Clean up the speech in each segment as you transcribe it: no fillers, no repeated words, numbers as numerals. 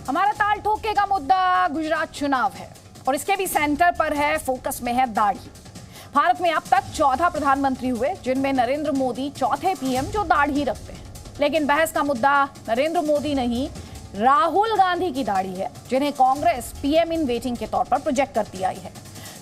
हमारा ताल ठोके का मुद्दा गुजरात चुनाव है और इसके भी सेंटर पर है, फोकस में है दाढ़ी। भारत में अब तक 14 प्रधानमंत्री हुए, जिनमें नरेंद्र मोदी चौथे पीएम जो दाढ़ी रखते हैं। लेकिन बहस का मुद्दा नरेंद्र मोदी नहीं, राहुल गांधी की दाढ़ी है, जिन्हें कांग्रेस पीएम इन वेटिंग के तौर पर प्रोजेक्ट करती आई है।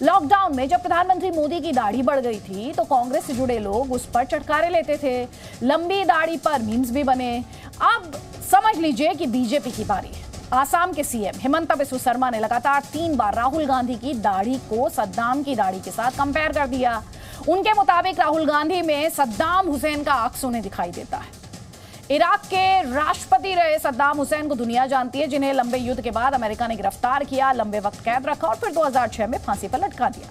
लॉकडाउन में जब प्रधानमंत्री मोदी की दाढ़ी बढ़ गई थी तो कांग्रेस से जुड़े लोग उस पर चटकारे लेते थे, लंबी दाढ़ी पर मीम्स भी बने। अब समझ लीजिए कि बीजेपी की बारी है। आसाम के सीएम हिमंत बिस्वा शर्मा ने लगातार 3 बार राहुल गांधी की दाढ़ी को सद्दाम की दाढ़ी के साथ कंपेयर कर दिया। उनके मुताबिक राहुल गांधी में सद्दाम हुसैन का अक्स उन्हें दिखाई देता है। इराक के राष्ट्रपति रहे सद्दाम हुसैन को दुनिया जानती है, जिन्हें लंबे युद्ध के बाद अमेरिका ने गिरफ्तार किया, लंबे वक्त कैद रखा और फिर 2006 में फांसी पर लटका दिया।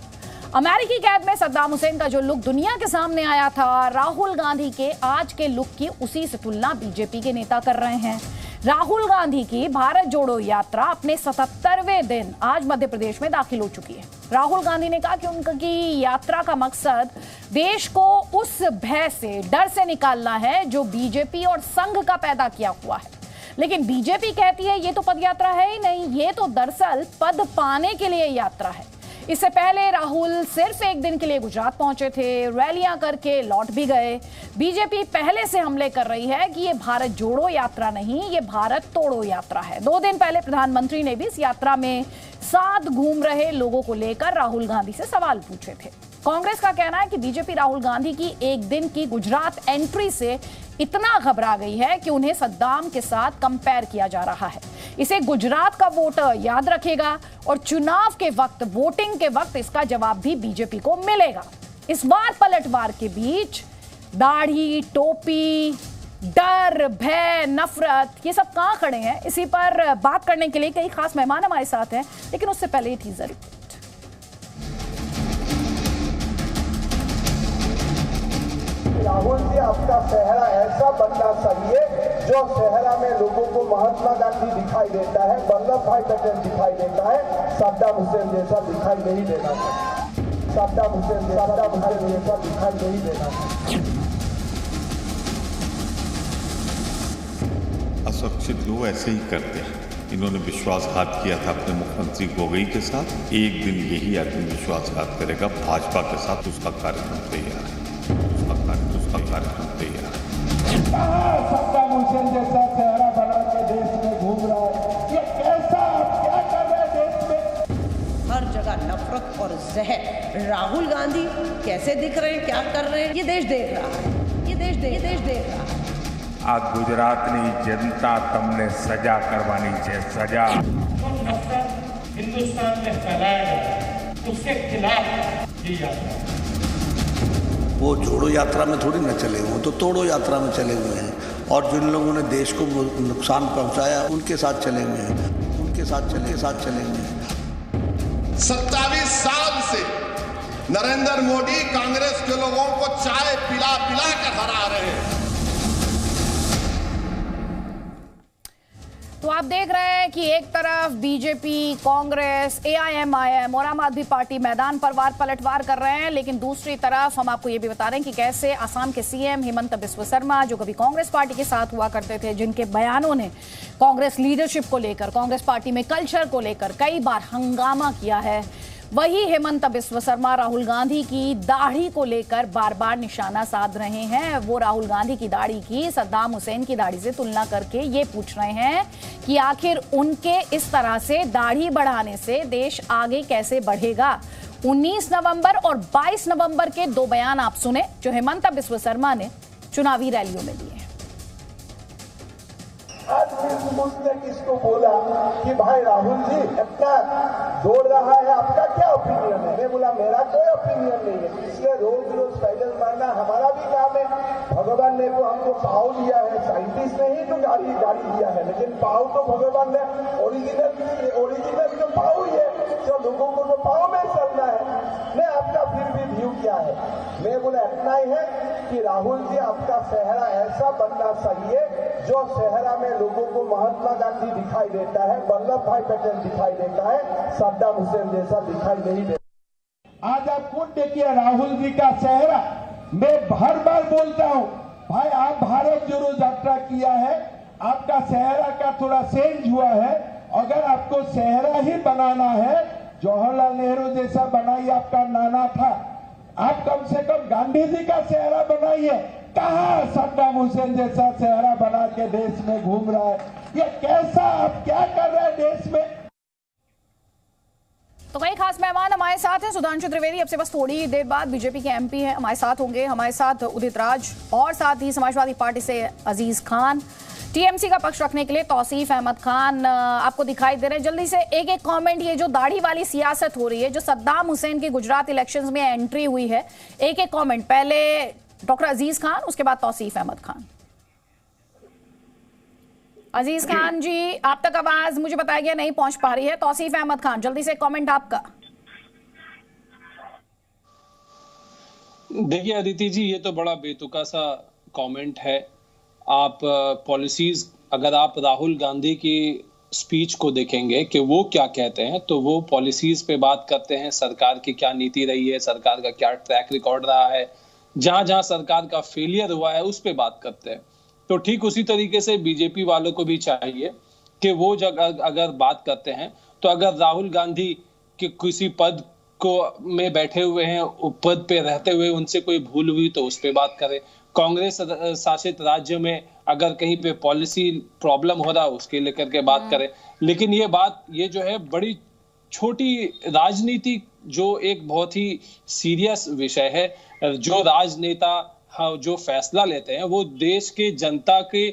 अमेरिकी कैद में सद्दाम हुसैन का जो लुक दुनिया के सामने आया था, राहुल गांधी के आज के लुक की उसी से तुलना बीजेपी के नेता कर रहे हैं। राहुल गांधी की भारत जोड़ो यात्रा अपने 77वें दिन आज मध्य प्रदेश में दाखिल हो चुकी है। राहुल गांधी ने कहा कि उनकी यात्रा का मकसद देश को उस भय से, डर से निकालना है जो बीजेपी और संघ का पैदा किया हुआ है। लेकिन बीजेपी कहती है ये तो पदयात्रा है ही नहीं, ये तो दरअसल पद पाने के लिए यात्रा है। इससे पहले राहुल सिर्फ एक दिन के लिए गुजरात पहुंचे थे, रैलियां करके लौट भी गए। बीजेपी पहले से हमले कर रही है कि ये भारत जोड़ो यात्रा नहीं, ये भारत तोड़ो यात्रा है। 2 दिन पहले प्रधानमंत्री ने भी इस यात्रा में साथ घूम रहे लोगों को लेकर राहुल गांधी से सवाल पूछे थे। कांग्रेस का कहना है कि बीजेपी राहुल गांधी की एक दिन की गुजरात एंट्री से इतना घबरा गई है कि उन्हें सद्दाम के साथ कंपेयर किया जा रहा है। इसे गुजरात का वोटर याद रखेगा और चुनाव के वक्त, वोटिंग के वक्त इसका जवाब भी बीजेपी को मिलेगा। इस बार पलटवार के बीच दाढ़ी, टोपी, डर, भय, नफरत, ये सब कहां खड़े हैं? इसी पर बात करने के लिए कई खास मेहमान हमारे साथ हैं, लेकिन उससे पहले ये टीजर रिपोर्ट। राहुल जी, आपका चेहरा ऐसा बनना चाहिए जो चेहरा में लोगों को महात्मा गांधी दिखाई देता है, वल्लभ भाई पटेल दिखाई देता है, सद्दाम हुसैन जैसा दिखाई नहीं देना चाहिए। सद्दाम हुसैन जैसा दिखाई नहीं देना चाहिए। अशिक्षित लोग ऐसे ही करते हैं। इन्होंने विश्वासघात किया था अपने मुख्यमंत्री गोगोई के साथ। एक दिन यही आदमी विश्वासघात करेगा भाजपा के साथ, उसका कार्यक्रम तैयार है। सद्दाम हुसैन जैसा चेहरा बना के देश में घूम रहा है, ये कैसा, आप क्या कर रहे हैं देश में? हर जगह नफरत और जहर। राहुल गांधी कैसे दिख रहे हैं, क्या कर रहे हैं, ये देश देख रहा है, ये देश देख रहा है। आज गुजरातनी जनता तमने सजा करवानी चाहिए, सजा। हिंदुस्तान में फैलाया गया, उसके खिलाफ ये यात्रा। वो जोड़ो यात्रा में थोड़ी न चले हुए, तो तोड़ो यात्रा में चले हुए हैं। और जिन लोगों ने देश को नुकसान पहुंचाया उनके साथ चले हुए हैं, उनके साथ चले हुए हैं। 27 साल से नरेंद्र मोदी कांग्रेस के लोगों को चाय पिला कर हरा रहे हैं। तो आप देख रहे हैं कि एक तरफ बीजेपी, कांग्रेस, एआईएमआईएम और आम आदमी पार्टी मैदान पर वार पलटवार कर रहे हैं, लेकिन दूसरी तरफ हम आपको ये भी बता रहे हैं कि कैसे आसाम के सीएम हिमंत बिस्वा शर्मा, जो कभी कांग्रेस पार्टी के साथ हुआ करते थे, जिनके बयानों ने कांग्रेस लीडरशिप को लेकर, कांग्रेस पार्टी में कल्चर को लेकर कई बार हंगामा किया है, वही हिमंत बिस्वा शर्मा राहुल गांधी की दाढ़ी को लेकर बार बार निशाना साध रहे हैं। वो राहुल गांधी की दाढ़ी की सद्दाम हुसैन की दाढ़ी से तुलना करके ये पूछ रहे हैं कि आखिर उनके इस तरह से दाढ़ी बढ़ाने से देश आगे कैसे बढ़ेगा। 19 नवंबर और 22 नवंबर के 2 बयान आप सुने जो हिमंत बिस्वा शर्मा ने चुनावी रैलियों में दिए हैं। आज ने किसको बोला कि भाई राहुल जी इतना दौड़ रहा है, आपका क्या ओपिनियन है? मैं बोला मेरा कोई ओपिनियन नहीं है, इसलिए रोज पैदल मारना हमारा भी काम है। भगवान ने तो हमको पाव दिया है, साइंटिस्ट ने ही तो गाड़ी दिया है, लेकिन पाव तो भगवान ने ओरिजिनल तो पाव ही है, जो लोगों को तो पाव में चलना है। मैं आपका फिर भी व्यू क्या है? मैं बोला इतना ही है कि राहुल जी, आपका चेहरा ऐसा बनना चाहिए जो चेहरा में लोगों को महात्मा गांधी दिखाई देता है, वल्लभ भाई पटेल दिखाई देता है, सद्दाम हुसैन जैसा दिखाई नहीं देता। आज आप खुद देखिए राहुल जी का चेहरा। मैं हर बार बोलता हूं, भाई आप भारत जोड़ो यात्रा किया है, आपका चेहरा का थोड़ा चेंज हुआ है अगर आपको सेहरा ही बनाना है, जवाहरलाल नेहरू जैसा बनाइए, आपका नाना था। आप कम से कम गांधी जी का सेहरा बनाइए। कहां सद्दाम हुसैन जैसा सेहरा बना के देश में घूम रहा है? ये कैसा, आप क्या कर रहे हैं देश में? तो कई खास मेहमान हमारे साथ हैं। सुधांशु त्रिवेदी अब से बस थोड़ी ही देर बाद बीजेपी के एमपी हैं, हमारे साथ होंगे। हमारे साथ उदित राज और साथ ही समाजवादी पार्टी से अजीज खान, टीएमसी का पक्ष रखने के लिए तौसीफ अहमद खान आपको दिखाई दे रहे हैं। जल्दी से एक एक कमेंट, ये जो दाढ़ी वाली सियासत हो रही है, जो सद्दाम हुसैन की गुजरात इलेक्शंस में एंट्री हुई है, एक एक कमेंट। पहले डॉक्टर अजीज खान, उसके बाद तौसीफ अहमद खान। अजीज खान जी, आप तक आवाज मुझे बताया गया नहीं पहुंच पा रही है। तौसीफ अहमद खान, जल्दी से कमेंट आपका। देखिए अदिति जी, ये तो बड़ा बेतुका सा कमेंट है। आप पॉलिसीज, अगर आप राहुल गांधी की स्पीच को देखेंगे कि वो क्या कहते हैं, तो वो पॉलिसीज पे बात करते हैं, सरकार की क्या नीति रही है, सरकार का क्या ट्रैक रिकॉर्ड रहा है, जहां जहां सरकार का फेलियर हुआ है उस पे बात करते हैं। तो ठीक उसी तरीके से बीजेपी वालों को भी चाहिए कि वो जब अगर बात करते हैं, तो अगर राहुल गांधी के किसी पद को में बैठे हुए हैं, पद पे रहते हुए उनसे कोई भूल हुई तो उस पे बात करें। कांग्रेस शासित राज्य में अगर कहीं पे पॉलिसी प्रॉब्लम हो रहा है उसके लेकर के बात करें। लेकिन ये जो है बड़ी छोटी राजनीति, जो एक बहुत ही सीरियस विषय है। जो राजनेता जो फैसला लेते हैं वो देश के जनता के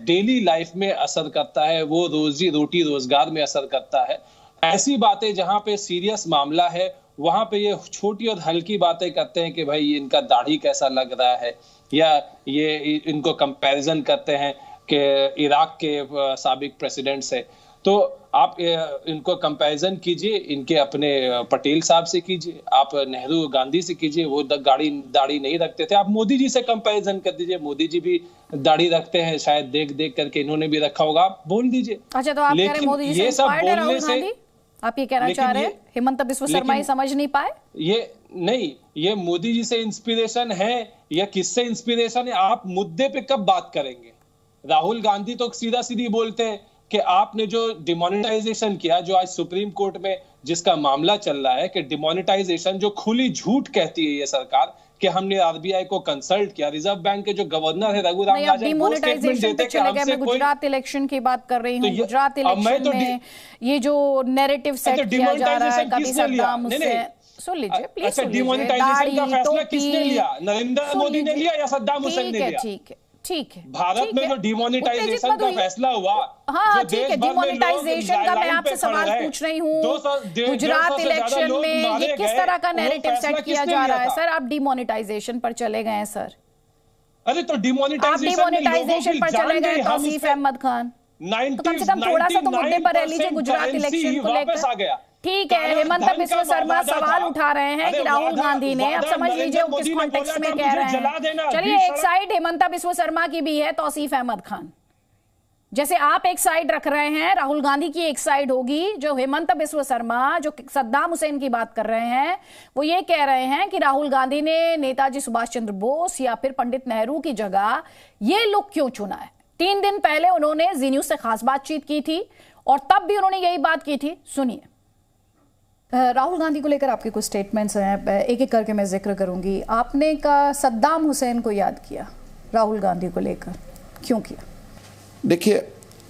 डेली लाइफ में असर करता है, वो रोजी रोटी रोजगार में असर करता है। ऐसी बातें जहां पे सीरियस मामला है वहां पे ये छोटी और हल्की बातें करते हैं कि भाई इनका दाढ़ी कैसा लग रहा है, या ये इनको कंपैरिजन करते हैं कि इराक के साबिक प्रेसिडेंट से। तो आप इनको कंपैरिजन कीजिए, इनके अपने पटेल साहब से कीजिए, आप नेहरू गांधी से कीजिए, वो दाढ़ी नहीं रखते थे। आप मोदी जी से कंपैरिजन कर दीजिए, मोदी जी भी दाढ़ी रखते हैं, शायद देख देख करके इन्होंने भी रखा होगा, आप बोल दीजिए। अच्छा, तो आप कह रहे हैं मोदी जी से इंस्पायर्ड है राहुल गांधी? आप ये कहना चाह रहे हैं हेमंत बिस्व शर्मा ही समझ नहीं पाए? ये मोदी जी से इंस्पिरेशन है या किससे इंस्पिरेशन है? आप मुद्दे पे कब बात करेंगे? राहुल गांधी तो सीधा सीधी बोलते हैं कि आपने जो डिमोनेटाइजेशन किया, जो आज सुप्रीम कोर्ट में जिसका मामला चल रहा है कि डिमोनेटाइजेशन, जो खुली झूठ कहती है ये सरकार कि हमने आरबीआई को कंसल्ट किया, रिजर्व बैंक के जो गवर्नर है रघुराम राजन वो स्टेटमेंट देते कि हमसे कोई। गुजरात इलेक्शन की बात कर रही हूँ। गुजरात इलेक्शन में ये जो नैरेटिव सेट किया जा रहा है, कभी सद्दाम हुसैन, सुन लीजिए प्लीज। अच्छा, डिमोनेटाइजेशन का फैसला किसने लिया? नरेंद्र मोदी ने लिया या सद्दाम हुसैन ने लिया? ठीक है। भारत में जो डिमोनेटाइजेशन का फैसला हुआ, हाँ ठीक है, डिमोनेटाइजेशन का मैं आपसे सवाल पूछ रही हूँ। गुजरात इलेक्शन में ये किस तरह का नैरेटिव सेट किया जा रहा है? सर आप डिमोनेटाइजेशन पर चले गए हैं सर। अरे तो डिमोनेटाइजेशन पर चले गए तौसीफ अहमद खान, तो कम से कम थोड़ा सा तो मुद्दे पर रह लीजिए गुजरात इलेक्शन को लेकर। ठीक है, हेमंत बिस्व शर्मा सवाल उठा रहे हैं कि राहुल गांधी ने, अब समझ लीजिए वो किस कॉन्टेक्स्ट में कह रहे हैं। चलिए, एक साइड हेमंत बिस्व शर्मा की भी है तौसीफ अहमद खान, जैसे आप एक साइड रख रहे हैं, राहुल गांधी की एक साइड होगी। जो हेमंत बिस्व शर्मा जो सद्दाम हुसैन की बात कर रहे हैं, वो ये कह रहे हैं कि राहुल गांधी ने नेताजी सुभाष चंद्र बोस या फिर पंडित नेहरू की जगह ये लुक क्यों चुना है। 3 दिन पहले उन्होंने जी न्यूज से खास बातचीत की थी और तब भी उन्होंने यही बात की थी। सुनिए। राहुल गांधी को लेकर आपके कुछ स्टेटमेंट्स हैं, एक एक करके मैं जिक्र करूंगी। आपने का सद्दाम हुसैन को याद किया, राहुल गांधी को लेकर क्यों किया? देखिए,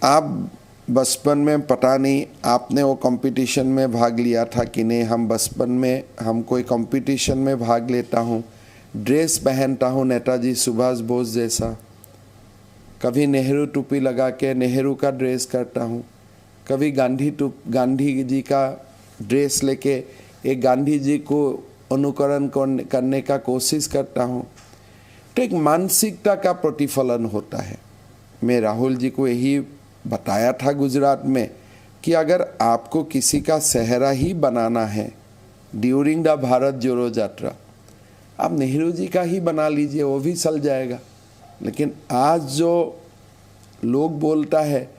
आप बचपन में पता नहीं आपने वो कंपटीशन में भाग लिया था कि नहीं। हम बचपन में हम कोई कंपटीशन में भाग लेता हूँ, ड्रेस पहनता हूँ नेताजी सुभाष बोस जैसा, कभी नेहरू टोपी लगा के नेहरू का ड्रेस करता हूँ, कभी गांधी जी का ड्रेस लेके एक गांधी जी को अनुकरण करने का कोशिश करता हूँ। तो एक मानसिकता का प्रतिफलन होता है। मैं राहुल जी को यही बताया था गुजरात में कि अगर आपको किसी का सेहरा ही बनाना है ड्यूरिंग द भारत जोड़ो यात्रा, आप नेहरू जी का ही बना लीजिए, वो भी चल जाएगा। लेकिन आज जो लोग बोलता है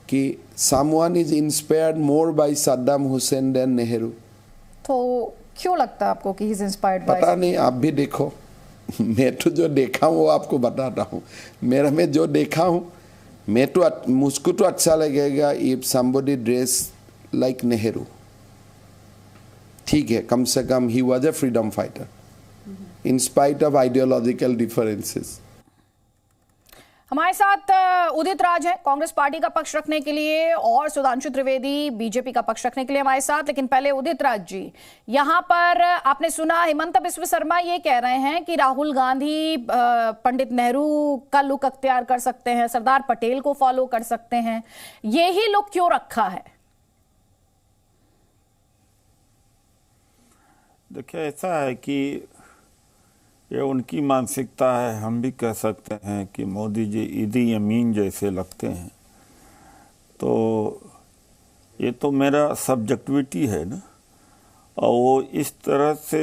कि someone is inspired more by Saddam Hussein than Nehru, तो क्यों लगता है आपको कि he is inspired by? पता नहीं, आप भी देखो। मैं तो जो देखा हूँ वो आपको बताता हूँ। मैं जो देखा हूँ मुझको तो अच्छा लगेगा if somebody dress like Nehru. ठीक है, कम से कम he was a freedom fighter in spite of ideological differences। हमारे साथ उदित राज है कांग्रेस पार्टी का पक्ष रखने के लिए, और सुधांशु त्रिवेदी बीजेपी का पक्ष रखने के लिए हमारे साथ। लेकिन पहले उदित राज जी, यहां पर आपने सुना हिमंता बिस्वा शर्मा ये कह रहे हैं कि राहुल गांधी पंडित नेहरू का लुक अख्तियार कर सकते हैं, सरदार पटेल को फॉलो कर सकते हैं, ये ही लुक क्यों रखा है? देखिए, ऐसा है कि ये उनकी मानसिकता है। हम भी कह सकते हैं कि मोदी जी ईदी अमीन जैसे लगते हैं। तो ये तो मेरा सब्जेक्टिविटी है ना, और वो इस तरह से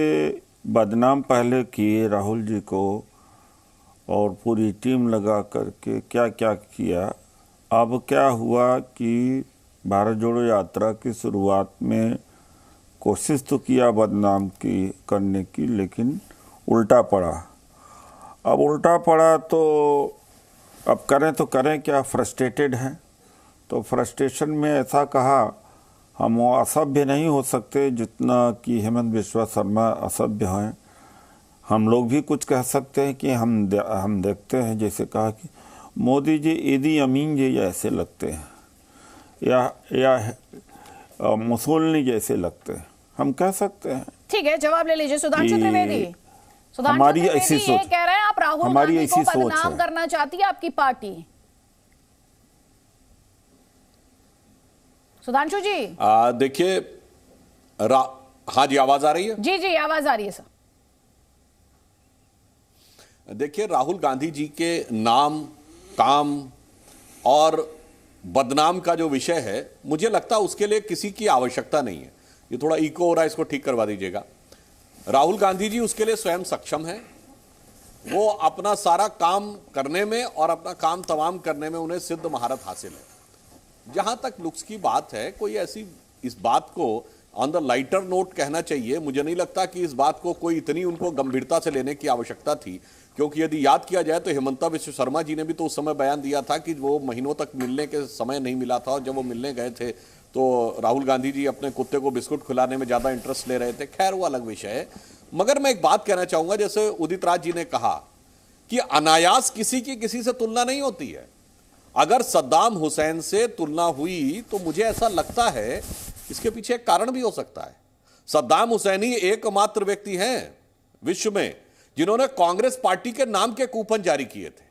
बदनाम पहले किए राहुल जी को, और पूरी टीम लगा करके क्या क्या किया। अब क्या हुआ कि भारत जोड़ो यात्रा की शुरुआत में कोशिश तो किया बदनाम की करने की, लेकिन उल्टा पड़ा। अब उल्टा पड़ा तो अब करें तो करें क्या, फ्रस्ट्रेटेड हैं। तो फ्रस्ट्रेशन में ऐसा कहा, हम वो असभ्य नहीं हो सकते जितना कि हेमंत बिस्वा शर्मा असभ्य हैं। हम लोग भी कुछ कह सकते हैं कि हम देखते हैं, जैसे कहा कि मोदी जी ईदी अमीन जी ऐसे लगते हैं, या मुसोलिनी जैसे लगते हैं, हम कह सकते हैं। ठीक है, जवाब ले लीजिए सुधांशु त्रिवेदी। हमारी ऐसी सोच, ये कह रहे हैं आप राहुल गांधी को बदनाम करना चाहती है आपकी पार्टी। सुधांशु जी देखिए, हाँ जी, आवाज आ रही है? जी जी, आवाज आ रही है सर। देखिए, राहुल गांधी जी के नाम, काम और बदनाम का जो विषय है, मुझे लगता है उसके लिए किसी की आवश्यकता नहीं है। ये थोड़ा इको हो रहा है, इसको ठीक करवा दीजिएगा। राहुल गांधी जी उसके लिए स्वयं सक्षम हैं। वो अपना सारा काम करने में और अपना काम तमाम करने में उन्हें सिद्ध महारत हासिल है। जहां तक लुक्स की बात है, कोई ऐसी इस बात को ऑन द लाइटर नोट कहना चाहिए। मुझे नहीं लगता कि इस बात को कोई इतनी उनको गंभीरता से लेने की आवश्यकता थी, क्योंकि यदि याद किया जाए तो हेमंता बिस्वा शर्मा जी ने भी तो उस समय बयान दिया था कि वो महीनों तक मिलने के समय नहीं मिला था, और जब वो मिलने गए थे तो राहुल गांधी जी अपने कुत्ते को बिस्कुट खिलाने में ज़्यादा इंटरेस्ट ले रहे थे। खैर, वो अलग विषय है। मगर मैं एक बात कहना चाहूँगा, जैसे उदित राज जी ने कहा कि अनायास किसी की किसी से तुलना नहीं होती है। अगर सद्दाम हुसैन से तुलना हुई तो मुझे ऐसा लगता है इसके पीछे एक कारण भी हो सकता है। सद्दाम हुसैन ही एकमात्र व्यक्ति हैं विश्व में जिन्होंने कांग्रेस पार्टी के नाम के कूपन जारी किए थे।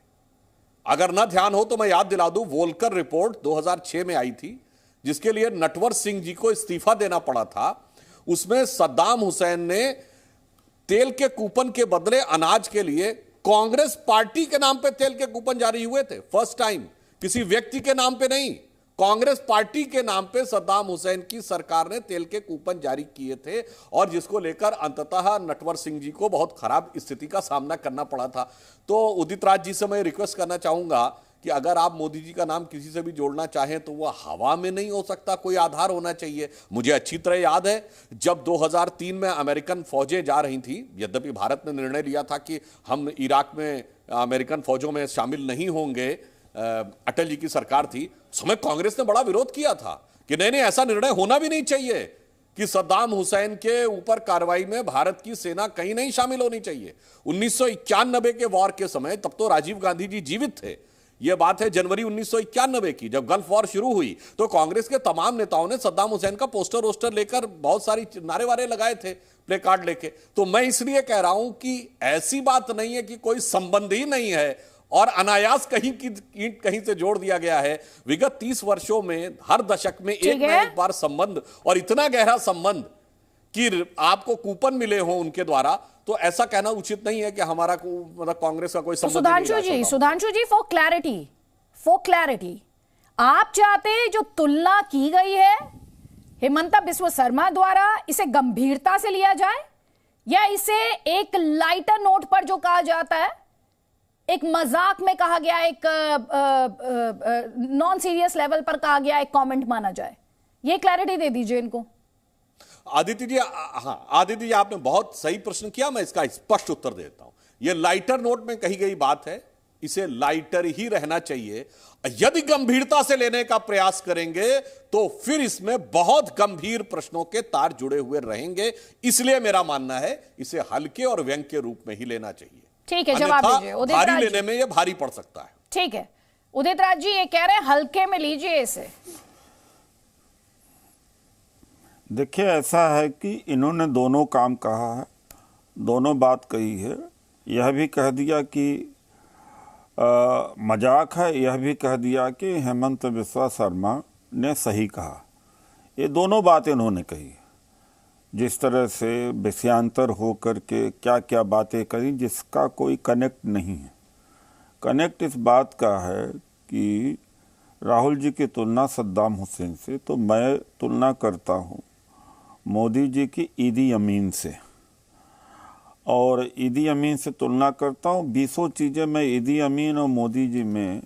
अगर ना ध्यान हो तो मैं याद दिला दूं, वोल्कर रिपोर्ट 2006 में आई थी, जिसके लिए नटवर सिंह जी को इस्तीफा देना पड़ा था। उसमें सद्दाम हुसैन ने तेल के कूपन के बदले अनाज के लिए कांग्रेस पार्टी के नाम पे तेल के कूपन जारी हुए थे। फर्स्ट टाइम, किसी व्यक्ति के नाम पे नहीं, कांग्रेस पार्टी के नाम पे सद्दाम हुसैन की सरकार ने तेल के कूपन जारी किए थे, और जिसको लेकर अंततः नटवर सिंह जी को बहुत खराब स्थिति का सामना करना पड़ा था। तो उदित राज जी से मैं रिक्वेस्ट करना चाहूंगा कि अगर आप मोदी जी का नाम किसी से भी जोड़ना चाहें तो वह हवा में नहीं हो सकता, कोई आधार होना चाहिए। मुझे अच्छी तरह याद है जब 2003 में अमेरिकन फौजें जा रही थी, यद्यपि भारत ने निर्णय लिया था कि हम इराक में अमेरिकन फौजों में शामिल नहीं होंगे, अटल जी की सरकार थी, उस समय कांग्रेस ने बड़ा विरोध किया था कि नहीं नहीं, ऐसा निर्णय होना भी नहीं चाहिए कि सद्दाम हुसैन के ऊपर कार्रवाई में भारत की सेना कहीं नहीं शामिल होनी चाहिए। 1991 के वॉर के समय, तब तो राजीव गांधी जी जीवित थे, यह बात है जनवरी 1991 की, जब गल्फ वॉर शुरू हुई तो कांग्रेस के तमाम नेताओं ने सद्दाम हुसैन का पोस्टर वोस्टर लेकर बहुत सारी नारे वारे लगाए थे, प्ले कार्ड लेके। तो मैं इसलिए कह रहा हूं कि ऐसी बात नहीं है कि कोई संबंध ही नहीं है और अनायास कहीं से जोड़ दिया गया है। विगत 30 वर्षों में हर दशक में एक न एक बार संबंध, और इतना गहरा संबंध कि आपको कूपन मिले हों उनके द्वारा, तो ऐसा कहना उचित नहीं है कि हमारा मतलब कांग्रेस का कोई संबंध नहीं है। सुधांशु जी, फॉर क्लैरिटी, आप चाहते जो तुलना की गई है हेमंता बिस्वा शर्मा द्वारा, इसे गंभीरता से लिया जाए, या इसे एक लाइटर नोट पर जो कहा जाता है, एक मजाक में कहा गया, एक नॉन सीरियस लेवल पर कहा गया एक कमेंट माना जाए? ये क्लैरिटी दे दीजिए इनको। आदित्य जी, हाँ आदित्य जी, आपने बहुत सही प्रश्न किया, मैं इसका स्पष्ट उत्तर देता हूं। यह लाइटर नोट में कही गई बात है, इसे लाइटर ही रहना चाहिए। यदि गंभीरता से लेने का प्रयास करेंगे तो फिर इसमें बहुत गंभीर प्रश्नों के तार जुड़े हुए रहेंगे। इसलिए मेरा मानना है इसे हल्के और व्यंग के रूप में ही लेना चाहिए। ठीक है, जवाब दीजिए उदित भारी राज लेने में यह भारी पड़ सकता है। ठीक है, उदित राज जी ये कह रहे हैं हल्के में लीजिए इसे। देखिए, ऐसा है कि इन्होंने दोनों काम कहा है, दोनों बात कही है। यह भी कह दिया कि मजाक है, यह भी कह दिया कि हेमंत बिस्वा शर्मा ने सही कहा। ये दोनों बात इन्होंने कही। जिस तरह से विषयांतर हो करके क्या क्या बातें करी जिसका कोई कनेक्ट नहीं है। कनेक्ट इस बात का है कि राहुल जी की तुलना सद्दाम हुसैन से, तो मैं तुलना करता हूँ मोदी जी की ईदी अमीन से, और ईदी अमीन से तुलना करता हूँ। 20 चीज़ें मैं ईदी अमीन और मोदी जी में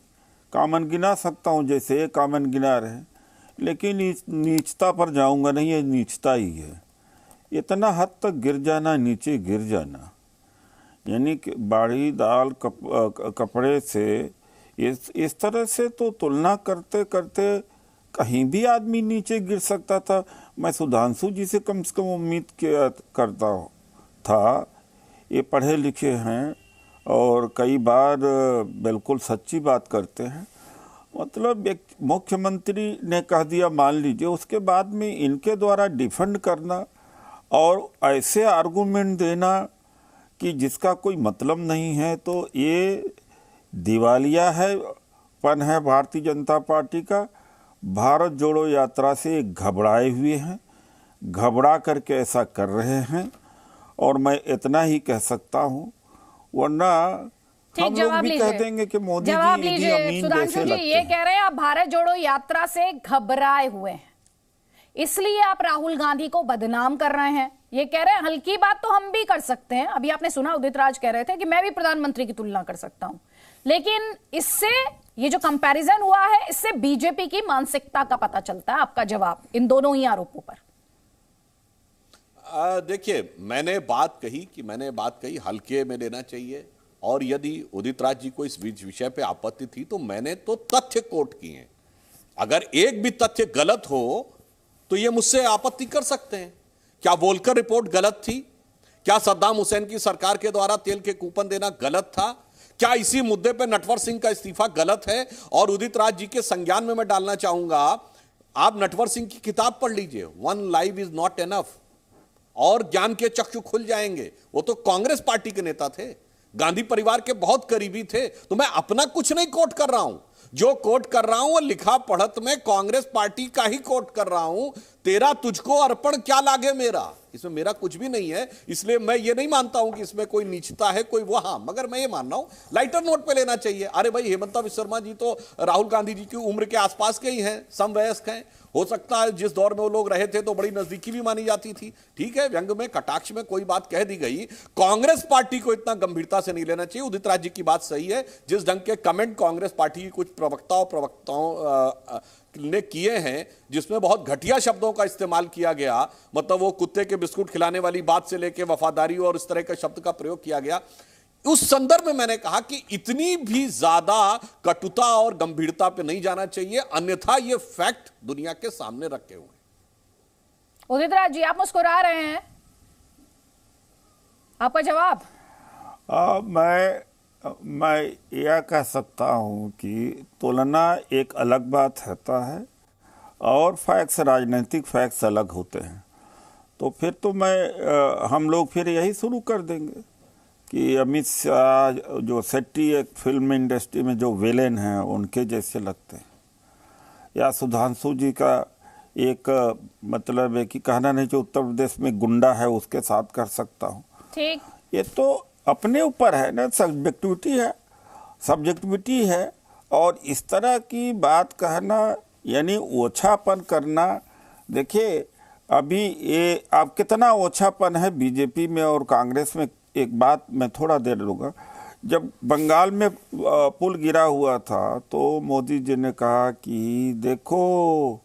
कामन गिना सकता हूँ, जैसे ये कामन गिना रहे, लेकिन नीचता पर जाऊँगा नहीं, ये नीचता ही है। इतना हद तक गिर जाना, नीचे गिर जाना, यानी कि बाड़ी दाल कपड़े से इस तरह से तो तुलना करते करते कहीं भी आदमी नीचे गिर सकता था। मैं सुधांशु जी से कम उम्मीद करता था। ये पढ़े लिखे हैं और कई बार बिल्कुल सच्ची बात करते हैं। मतलब एक मुख्यमंत्री ने कह दिया, मान लीजिए, उसके बाद में इनके द्वारा डिफेंड करना और ऐसे आर्गूमेंट देना कि जिसका कोई मतलब नहीं है, तो ये दिवालिया है पन है भारतीय जनता पार्टी का। भारत जोड़ो यात्रा से घबराए हुए हैं, घबरा करके ऐसा कर रहे हैं। और मैं इतना ही कह सकता हूँ, वरना हम लोग भी कह देंगे कि मोदी जी ईदी अमीन जैसे लगते हैं। ये कह रहे हैं आप भारत जोड़ो यात्रा से घबराए हुए हैं, इसलिए आप राहुल गांधी को बदनाम कर रहे हैं। ये कह रहे हैं हल्की बात तो हम भी कर सकते हैं। अभी आपने सुना उदित राज कह रहे थे कि मैं भी प्रधानमंत्री की तुलना कर सकता हूं, लेकिन इससे ये जो कंपैरिजन हुआ है, इससे बीजेपी की मानसिकता का पता चलता है। आपका जवाब इन दोनों ही आरोपों पर? देखिए, मैंने बात कही हल्के में लेना चाहिए, और यदि उदित राज जी को इस विषय पे आपत्ति थी तो मैंने तो तथ्य कोट किए हैं। अगर एक भी तथ्य गलत हो तो ये मुझसे आपत्ति कर सकते हैं। क्या वोल्कर रिपोर्ट गलत थी? क्या सद्दाम हुसैन की सरकार के द्वारा तेल के कूपन देना गलत था? क्या इसी मुद्दे पर नटवर सिंह का इस्तीफा गलत है? और उदित राज जी के संज्ञान में मैं डालना चाहूंगा, आप नटवर सिंह की किताब पढ़ लीजिए, one life is not enough, और ज्ञान के चक्षु खुल जाएंगे। वो तो कांग्रेस पार्टी के नेता थे, गांधी परिवार के बहुत करीबी थे। तो मैं अपना कुछ नहीं कोट कर रहा हूं, जो कोट कर रहा हूं वो लिखा पढ़त में कांग्रेस पार्टी का ही कोट कर रहा हूं। तेरा तुझको अर्पण क्या लागे मेरा, इसमें मेरा कुछ भी नहीं है। इसलिए मैं ये नहीं मानता हूं कि इसमें कोई नीचता है, कोई वो, हाँ, मगर मैं ये मान रहा हूं लाइटर नोट पे लेना चाहिए। अरे भाई, हेमंत बिस्वा शर्मा जी तो राहुल गांधी जी की उम्र के आसपास के ही हैं, समवयस्क हैं। हो सकता है जिस दौर में वो लोग रहे थे तो बड़ी नजदीकी भी मानी जाती थी। ठीक है, व्यंग में कटाक्ष में कोई बात कह दी गई। कांग्रेस पार्टी को इतना गंभीरता से नहीं लेना चाहिए। उदित राज जी की बात सही है, जिस ढंग के कमेंट कांग्रेस पार्टी की कुछ प्रवक्ताओं ने किए हैं, जिसमें बहुत घटिया शब्दों का इस्तेमाल किया गया, मतलब वो कुत्ते के बिस्कुट खिलाने वाली बात से लेकर वफादारी और इस तरह के शब्द का प्रयोग किया गया, उस संदर्भ में मैंने कहा कि इतनी भी ज्यादा कटुता और गंभीरता पे नहीं जाना चाहिए, अन्यथा ये फैक्ट दुनिया के सामने रखे हुए हैं। उदित राज जी, आप मुस्कुरा रहे हैं, आपका जवाब? मैं यह कह सकता हूं कि तुलना एक अलग बात होता है और फैक्ट्स, राजनीतिक फैक्ट्स अलग होते हैं। तो फिर तो हम लोग फिर यही शुरू कर देंगे कि अमित शाह जो सेट्टी एक फिल्म इंडस्ट्री में जो विलेन हैं उनके जैसे लगते हैं, या सुधांशु जी का एक मतलब है कि कहना नहीं, जो उत्तर प्रदेश में गुंडा है उसके साथ कर सकता हूँ। ठीक, ये तो अपने ऊपर है ना, सब्जेक्टिविटी है। और इस तरह की बात कहना यानी ओछापन करना। देखिए, अभी ये आप कितना ओछापन है बीजेपी में और कांग्रेस में। एक बात मैं थोड़ा देर लूँगा, जब बंगाल में पुल गिरा हुआ था तो मोदी जी ने कहा कि देखो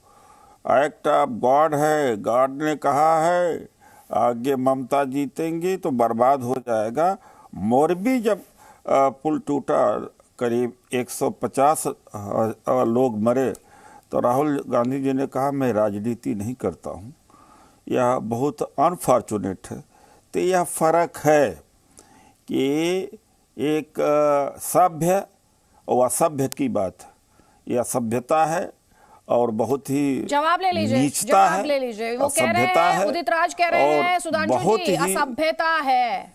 एक्ट ऑफ गॉड है, गॉड ने कहा है आगे ममता जीतेंगी तो बर्बाद हो जाएगा। मोरबी जब पुल टूटा करीब 150 लोग मरे तो राहुल गांधी जी ने कहा मैं राजनीति नहीं करता हूँ, यह बहुत अनफॉर्चुनेट है। तो यह फर्क है कि एक सभ्य और असभ्य की बात है, यह सभ्यता है और बहुत ही जवाब ले लीजिए, नीचता जवाब है, ले लीजिए। वो कह रहे हैं, उदित राज कह रहे हैं सुधांशु जी असभ्यता है,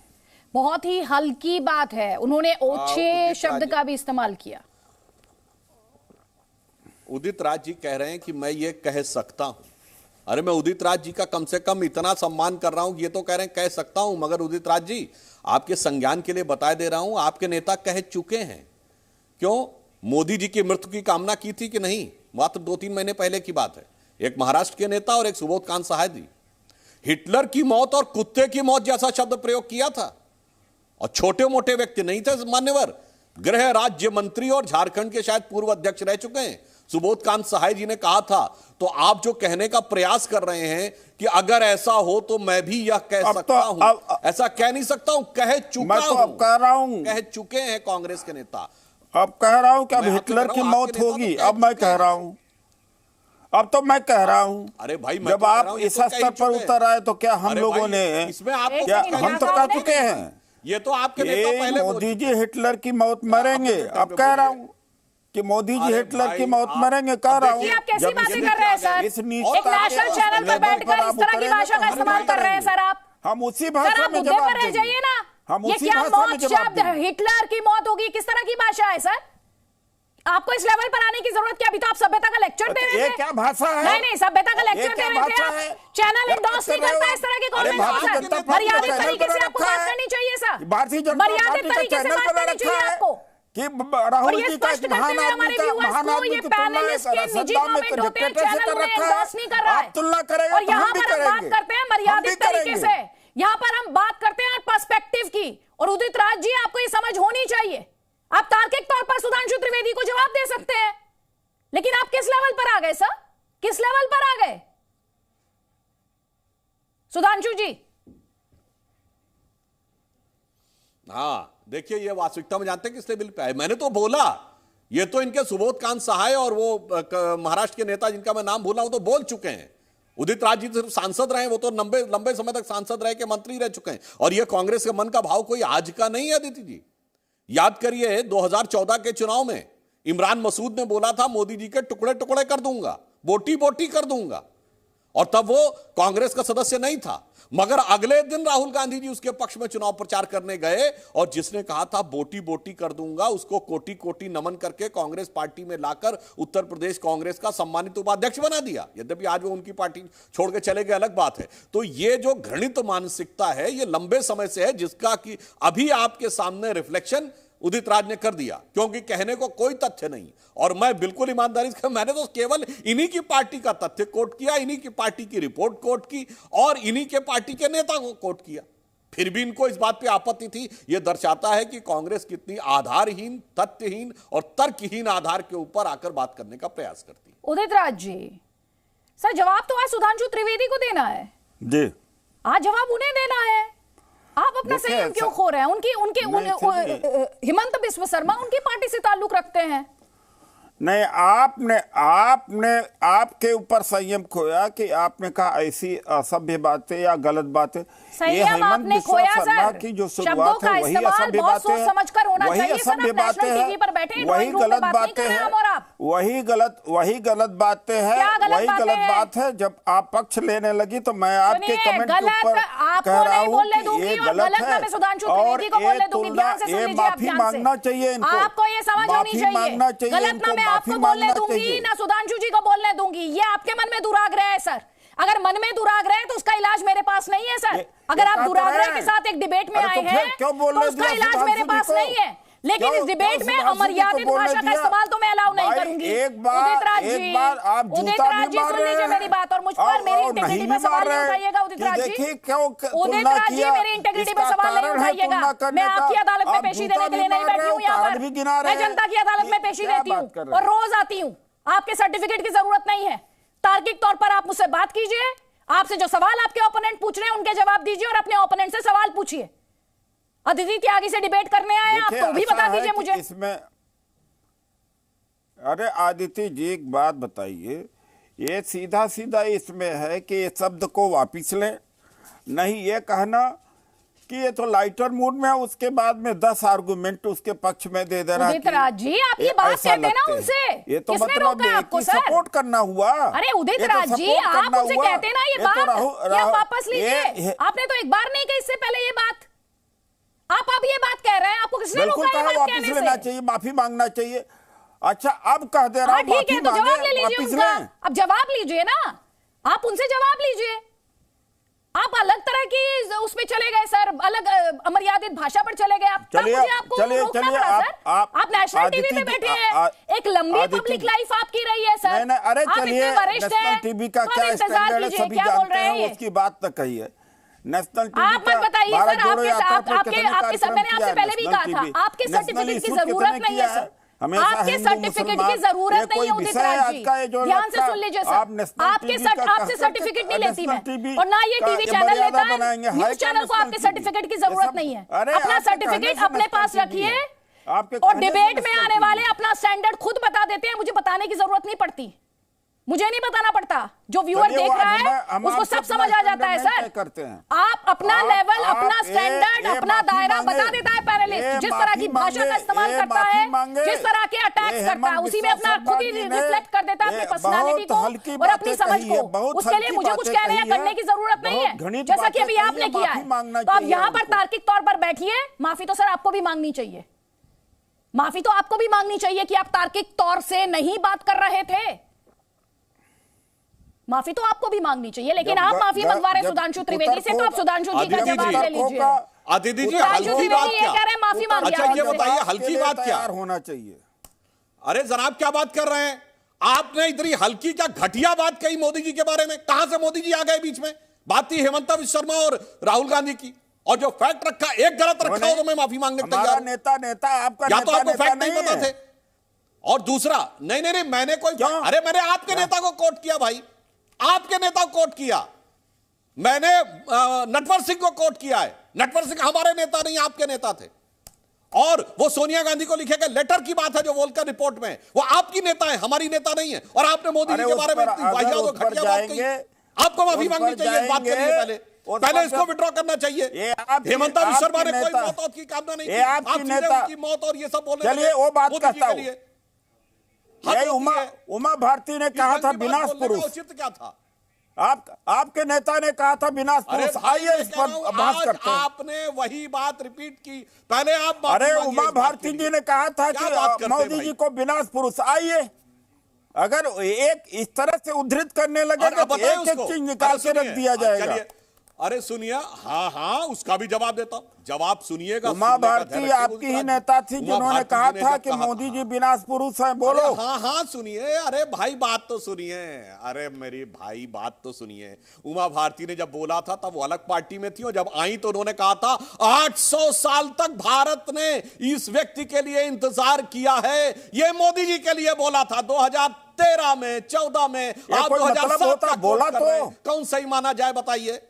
बहुत ही हल्की बात है। उन्होंने ओछे शब्द का भी इस्तेमाल किया। उदित राज जी कह रहे हैं कि मैं ये कह सकता हूं। अरे मैं उदित राज जी का कम से कम इतना सम्मान कर रहा हूं, ये तो कह रहे हैं कह सकता हूं। मगर उदित राज जी, आपके संज्ञान के लिए बता दे रहा हूं, आपके नेता कह चुके हैं। क्यों? मोदी जी की मृत्यु की कामना की थी कि नहीं? मात्र 2-3 महीने पहले की बात है। एक महाराष्ट्र के नेता और एक सुबोध कांत सहाय जी, हिटलर की मौत और कुत्ते की मौत जैसा शब्द प्रयोग किया था। और छोटे मोटे व्यक्ति नहीं थे मान्यवर, गृह राज्य मंत्री और झारखंड के शायद पूर्व अध्यक्ष रह चुके हैं सुबोध कांत सहाय जी ने कहा था। तो आप जो कहने का प्रयास कर रहे हैं कि अगर ऐसा हो तो मैं भी यह कह सकता हूं, ऐसा कह नहीं सकता हूं, कह चुका हूं। अब कह रहा हूं, कह चुके हैं कांग्रेस के नेता। अब कह रहा हूं कि अब हिटलर की मौत होगी, अब मैं कह रहा हूं, अब तो मैं कह रहा हूं। अरे भाई, जब आप इस स्तर पर उतर आए तो क्या हम लोगों ने, इसमें आप क्या हम तो कह चुके हैं ये तो आपके नेता पहले मोदी जी हिटलर की मौत मरेंगे। अब कह रहा हूं कि मोदी जी हिटलर की मौत मरेंगे, कह रहा हूं। आप कैसी बातें कर रहे हैं सर? एक नेशनल चैनल पर बैठकर इस तरह की भाषा का इस्तेमाल कर रहे हैं सर आप। हम उसी भाषा में जवाब देंगे। जाइए ना, हम ये उसी क्या भाषा में मौत जवाब शब्द देंगे। हिटलर की मौत होगी, किस तरह की भाषा है सर? आपको इस लेवल पर आने की जरूरत क्या? अभी तो आप सभ्यता का लेक्चर दे रहे थे। ये क्या भाषा है? नहीं, सभ्यता का लेक्चर दे रहे थे आप। चैनल एंडोर्स नहीं करता इस तरह के कमेंट्स। मर्यादित तरीके से आपको बात करनी चाहिए सर, मर्यादित तरीके से बात करनी चाहिए आपको। कि राहुल जी का महान आदमी का ये पैनलिस्ट के निजी कमेंट होते हैं, चैनल उन्हें एंडोर्स नहीं कर रहा है। तुलना करेगा और यहाँ पर हम बात करते हैं मर्यादित तरीके से, यहाँ पर हम बात करते हैं पर्सपेक्टिव की। और उदित राज जी, आपको ये समझ होनी चाहिए। आप तार्किक तौर पर सुधांशु त्रिवेदी को जवाब दे सकते हैं, लेकिन आप किस लेवल पर आ गए सर? किस लेवल पर आ गए सुधांशु जी? हाँ, देखिए ये वास्तविकता में जानते हैं किस लेवल पे है। मैंने तो बोला, ये तो इनके सुबोध कांत सहाय और वो महाराष्ट्र के नेता जिनका मैं नाम भूला हूं तो बोल चुके हैं। उदित राज जी सिर्फ सांसद रहे, वो तो लंबे समय तक सांसद रह के मंत्री रह चुके हैं। और ये कांग्रेस के मन का भाव कोई आज का नहीं है अदिति जी। याद करिए 2014 के चुनाव में इमरान मसूद ने बोला था मोदी जी के टुकड़े टुकड़े कर दूंगा, बोटी बोटी कर दूंगा, और तब वो कांग्रेस का सदस्य नहीं था। मगर अगले दिन राहुल गांधी जी उसके पक्ष में चुनाव प्रचार करने गए और जिसने कहा था बोटी बोटी कर दूंगा, उसको कोटि कोटि नमन करके कांग्रेस पार्टी में लाकर उत्तर प्रदेश कांग्रेस का सम्मानित उपाध्यक्ष बना दिया। यद्यपि आज वो उनकी पार्टी छोड़ के चले गए, अलग बात है। तो ये जो घृणित मानसिकता है, ये लंबे समय से है, जिसका कि अभी आपके सामने रिफ्लेक्शन उदित राज ने कर दिया, क्योंकि कहने को कोई तथ्य नहीं। और मैं बिल्कुल ईमानदारी से, मैंने तो केवल इन्हीं की पार्टी का तथ्य कोट किया, इन्हीं की पार्टी की रिपोर्ट कोट की और इन्हीं के पार्टी के नेता को कोट किया। फिर भी इनको इस बात पे आपत्ति थी। यह दर्शाता है कि कांग्रेस कितनी आधारहीन, तथ्यहीन और तर्कहीन आधार के ऊपर आकर बात करने का प्रयास करती है। उदित राज जी, सर जवाब तो आज सुधांशु त्रिवेदी को देना है जी, आज जवाब उन्हें देना है। आप अपना संयम क्यों खो रहे हैं? हिमंत बिस्व शर्मा उनकी पार्टी से ताल्लुक रखते हैं। नहीं, आपने आपके ऊपर संयम खोया कि आपने कहा ऐसी असभ्य बातें या गलत बातें। संयम आपने खोया सर, की जो शब्दों का इस्तेमाल बहुत सोच समझकर होना चाहिए सर। आप नेशनल टीवी पर बैठे, वही गलत बातें हैं, वही गलत बातें हैं, वही गलत बात है। जब आप पक्ष लेने लगी तो मैं आपके कमेंट के ऊपर कह रहा हूँ कि ये गलत है और ये माफी मांगना चाहिए इनको, आपको ये समझ होनी चाहिए। मांगना चाहिए, गलत ना मैं आपको बोलने दूंगी ना सुधांशु जी को बोलने दूंगी। ये आपके मन में दुराग्रह है सर। अगर मन में दुराग्रह है तो उसका इलाज मेरे पास नहीं है सर। अगर आप दुराग्रह के साथ एक डिबेट में आए हैं तो उसका इलाज मेरे पास नहीं है। लेकिन इस डिबेट में अमर्यादित भाषा का इस्तेमाल तो मैं अलाउ नहीं करूंगी। उदित राज जी सुन लीजिए मेरी बात और मुझ पर मेरी इंटेग्रिटी पर सवाल नहीं उठाइएगा। उदित राज जी मेरी इंटेग्रिटी पर सवाल नहीं उठाइएगा। मैं आपकी अदालत में पेशी देने के लिए नहीं बैठी हूँ यहाँ पर। मैं जनता की अदालत में पेशी देती हूँ और रोज आती हूँ। आपके सर्टिफिकेट की जरूरत नहीं है। तार्किक तौर पर आप मुझसे बात कीजिए, आपसे जो सवाल आपके ओपोनेंट पूछ रहे हैं उनके जवाब दीजिए और अपने ओपोनेंट से सवाल पूछिए। अदिति त्यागी से डिबेट करने आए आप तो भी बता दीजिए मुझे। अरे आदित्य जी एक बात बताइए, ये सीधा सीधा इसमें है कि ये शब्द को वापिस लें, नहीं ये कहना कि ये तो लाइटर मूड में है, उसके बाद में 10 आर्गुमेंट उसके पक्ष में दे देना। उदित राज जी आप ये बात कहते हैं ना उनसे, ये तो किसने मतलब रोका आपको सर? सपोर्ट करना हुआ। अरे उदित राज जी आप उनसे कहते हैं ना ये बात, ये आप वापस लीजिए। आपने तो एक बार नहीं कही इससे पहले ये बात, आप ये बात कह रहे हैं, आपको किसने रोका ये बात कहने से? लेना चाहिए, माफी मांगना चाहिए। अच्छा अब कह दे रहा हूं ठीक है, तो जवाब ले लीजिए उनका, अब जवाब लीजिए ना, आप उनसे जवाब लीजिए। आप अलग तरह की उसमें चले गए सर, अलग अमर्यादित भाषा पर चले गए आप। चलिए आपको रोकना पड़ा सर। आप नेशनल टीवी पे बैठे हैं, एक लंबी पब्लिक लाइफ आपकी रही है सर। नहीं, अरे चलिए नेशनल टीवी का क्या स्टैंडर्ड है सभी जानते हैं, उसकी बात तक कही है। नेशनल टीवी आप मत बताइए सर, आपके सब मैंने आपसे पहले भी कहा था, आपके सर्टिफिकेट की जरूरत नहीं है सर, आपके सर्टिफिकेट की जरूरत नहीं है उदित राज जी, ध्यान से सुन लीजिए सर, आपसे सर्टिफिकेट नहीं लेती मैं, और ना ये टीवी चैनल लेता है, न्यूज चैनल को आपके सर्टिफिकेट की जरूरत नहीं है। अपना सर्टिफिकेट अपने पास रखिए, और डिबेट में आने वाले अपना स्टैंडर्ड खुद बता देते हैं, मुझे बताने की जरूरत नहीं पड़ती, मुझे नहीं बताना पड़ता, जो व्यूअर देख रहा है उसको सब समझ आ जाता है सर। आप अपना लेवल, अपना स्टैंडर्ड, अपना दायरा बता देता है पैनलिस्ट, जिस तरह की भाषा का इस्तेमाल करता है, जिस तरह के अटैक्स करता है, उसी में अपना खुद ही रिफ्लेक्ट कर देता है अपनी पर्सनालिटी को और अपनी समझ को। उसके लिए मुझे कुछ कहने या करने की जरूरत नहीं है, जैसा कि अभी आपने किया है। तो आप यहाँ पर तार्किक तौर पर बैठिए, माफी तो सर आपको भी मांगनी चाहिए, माफी तो आपको भी मांगनी चाहिए कि आप तार्किक तौर से नहीं बात कर रहे थे, माफी तो आपको भी मांगनी चाहिए। लेकिन आप माफी मंगवा रहे सुधांशु त्रिवेदी से, तो आप सुधांशु जी का जवाब ले लीजिए। आदित्य जी हल्की बात क्या कह रहे हैं, माफी मांग अच्छा ये बताइए हल्की बात क्या होना चाहिए? अरे जनाब क्या बात कर रहे हैं आपने, इतनी हल्की क्या घटिया बात कही मोदी जी के बारे में? कहां से मोदी जी आ गए बीच में? बात थी हेमंत बिस्वा शर्मा और राहुल गांधी की, और जो फैक्ट रखा एक गलत रखा हो तो मैं माफी मांगने तैयार हूं। नेता आपका या तो आपको फैक्ट नहीं पता थे, और दूसरा नहीं मैंने कोई, अरे मैंने आपके नेता को कोट किया भाई, आपके नेता को कोट किया, मैंने नटवर सिंह को कोट किया है। नटवर सिंह हमारे नेता नहीं आपके नेता थे, और वो सोनिया गांधी को लिखे गए लेटर की बात है जो वोल्कर रिपोर्ट में, वो आपकी नेता है, हमारी नेता नहीं है। और आपने मोदी जी के बारे में घटिया बात कही, आपको माफी मांगनी चाहिए इस बात के लिए, पहले इसको विड्रॉ करना चाहिए। हेमंत बिस्वा शर्मा ने कोई मौत की कामना नहीं की, आपकी नेता की मौत और ये सब बोले। चलिए वो बात करता हूं, उमा भारती ने कहा था विनाश पुरुष, उचित क्या था? आपके नेता ने कहा था विनाश पुरुष, आइए इस पर बहस करते हैं। आपने वही बात रिपीट की, पहले आप अरे उमा भारती जी ने कहा था कि मोदी जी को विनाश पुरुष, आइए अगर एक इस तरह से उद्धृत करने लगे तो एक एक चीज निकाल के रख दिया जाएगा। अरे सुनिए, हाँ उसका भी जवाब देता हूं, जवाब सुनिएगा। उमा भारती आपकी ही नेता थी जिन्होंने कहा था कि मोदी जी विनाश पुरुष हैं, बोलो। हाँ सुनिए, अरे भाई बात तो सुनिए, अरे मेरी भाई बात तो सुनिए। उमा भारती ने जब बोला था तब वो अलग पार्टी में थी, और जब आई तो उन्होंने कहा था 800 साल तक भारत ने इस व्यक्ति के लिए इंतजार किया है, ये मोदी जी के लिए बोला था 2013 में 14 में, आप 2007 का बोला तो कौन सही माना जाए बताइए?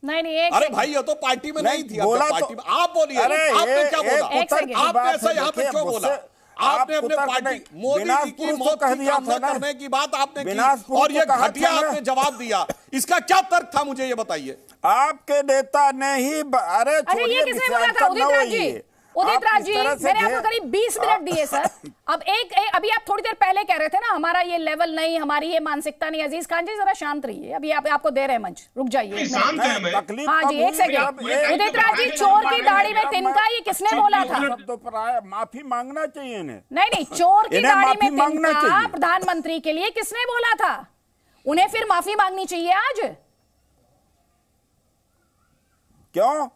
नहीं अरे भाई ये तो पार्टी में नहीं थी, पार्टी में आप बोलिए, आपने क्या बोला? आपने ऐसा यहाँ पे क्यों बोला? आपने अपने पार्टी मोदी जी की मौत की कामना करने की बात आपने की, और ये घटिया आपने जवाब दिया, इसका क्या तर्क था मुझे ये बताइए? आपके नेता ने ही, अरे ये किसने बोला था? उदित राज जी मैंने आपको करीब 20 मिनट दिए सर। अब अभी आप थोड़ी देर पहले कह रहे थे ना हमारा ये लेवल नहीं, हमारी ये मानसिकता नहीं। अजीज खान जी जरा शांत रहिए, अभी आपको दे रहे हैं मंच, रुक जाइए। हाँ जी एक सेकंड। उदित राज जी, चोर की दाढ़ी में तिनका, ये किसने बोला था? माफी मांगना चाहिए इन्हें। नहीं चोर की दाढ़ी में तिनका प्रधानमंत्री के लिए किसने बोला था? उन्हें फिर माफी मांगनी चाहिए आज। क्यों?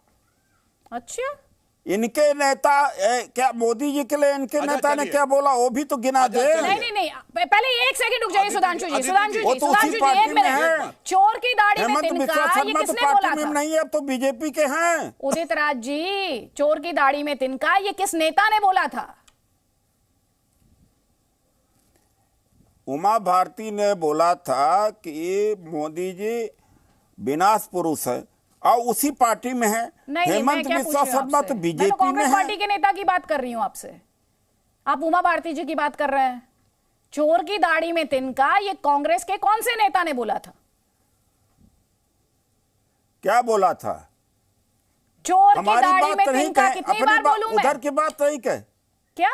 अच्छा इनके नेता क्या मोदी जी के लिए इनके नेता ने क्या बोला वो भी तो गिना दे। नहीं पहले एक सेकंड रुक जाइए सुधांशु जी एक मिनट। चोर की दाढ़ी में तिनका, ये किसने बोला था? नहीं अब तो बीजेपी के हैं। उदित राज जी, चोर की दाढ़ी में तिनका ये किस नेता ने बोला था? उमा भारती ने बोला था कि मोदी जी विनाश पुरुष है, और उसी पार्टी में है। हेमंत बिस्वा शर्मा तो बीजेपी में है। पार्टी के नेता की बात कर रही हूं आपसे, आप उमा भारती जी की बात कर रहे हैं। चोर की दाढ़ी में तिनका, ये कांग्रेस के कौन से नेता ने बोला था? क्या बोला था? चोर की दाढ़ी में तिनका कितनी बार बोलूं मैं? उधर की बात नहीं कहे क्या?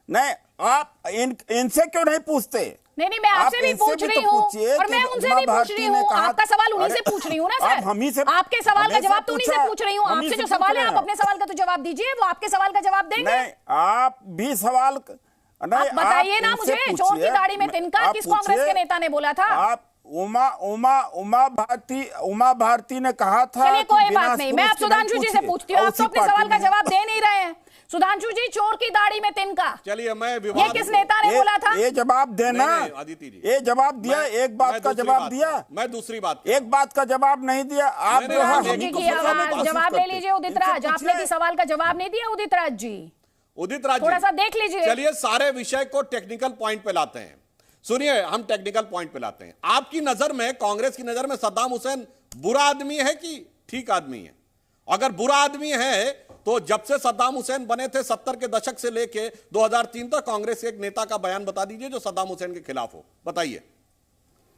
नहीं, आप इनसे क्यों नहीं पूछते? नहीं, मैं आपसे भी पूछ रही हूँ और मैं उनसे भी पूछ रही हूँ। आपका सवाल उन्हीं से पूछ रही हूँ ना सर। आपके सवाल का जवाब तो उन्हीं से पूछ रही हूँ। आपसे जो सवाल है, आप अपने सवाल का तो जवाब दीजिए। वो आपके सवाल का जवाब देंगे? नहीं, आप भी सवाल आप बताइए ना मुझे, चोर की दाढ़ी में तिनका किस कांग्रेस के नेता ने बोला था? आप उमा भारती ने कहा था। चलिए कोई बात नहीं, मैं अब सुधांशु जी से पूछती हूँ। आप तो अपने सवाल का जवाब दे नहीं रहे हैं। सुधांशु जी, चोर की दाढ़ी में तिनका, चलिए मैं ये किस नेता ने बोला था? ये जवाब देना। अदिति जी, ये जवाब दिया, एक बात का जवाब दिया, मैं दूसरी बात, एक बात का जवाब नहीं दिया। आप जो है जवाब ले लीजिए उदित राज, आपने भी सवाल का जवाब नहीं दिया उदित राज जी। उदित राज थोड़ा सा देख लीजिए। चलिए सारे विषय को टेक्निकल पॉइंट पे लाते हैं। सुनिए, हम टेक्निकल पॉइंट पे लाते हैं। आपकी नजर में, कांग्रेस की नजर में सद्दाम हुसैन बुरा आदमी है कि ठीक आदमी है? अगर बुरा आदमी है तो जब से सद्दाम हुसैन बने थे 70 के दशक से लेके 2003 तक कांग्रेस के एक नेता का बयान बता दीजिए जो सद्दाम हुसैन के खिलाफ हो, बताइए।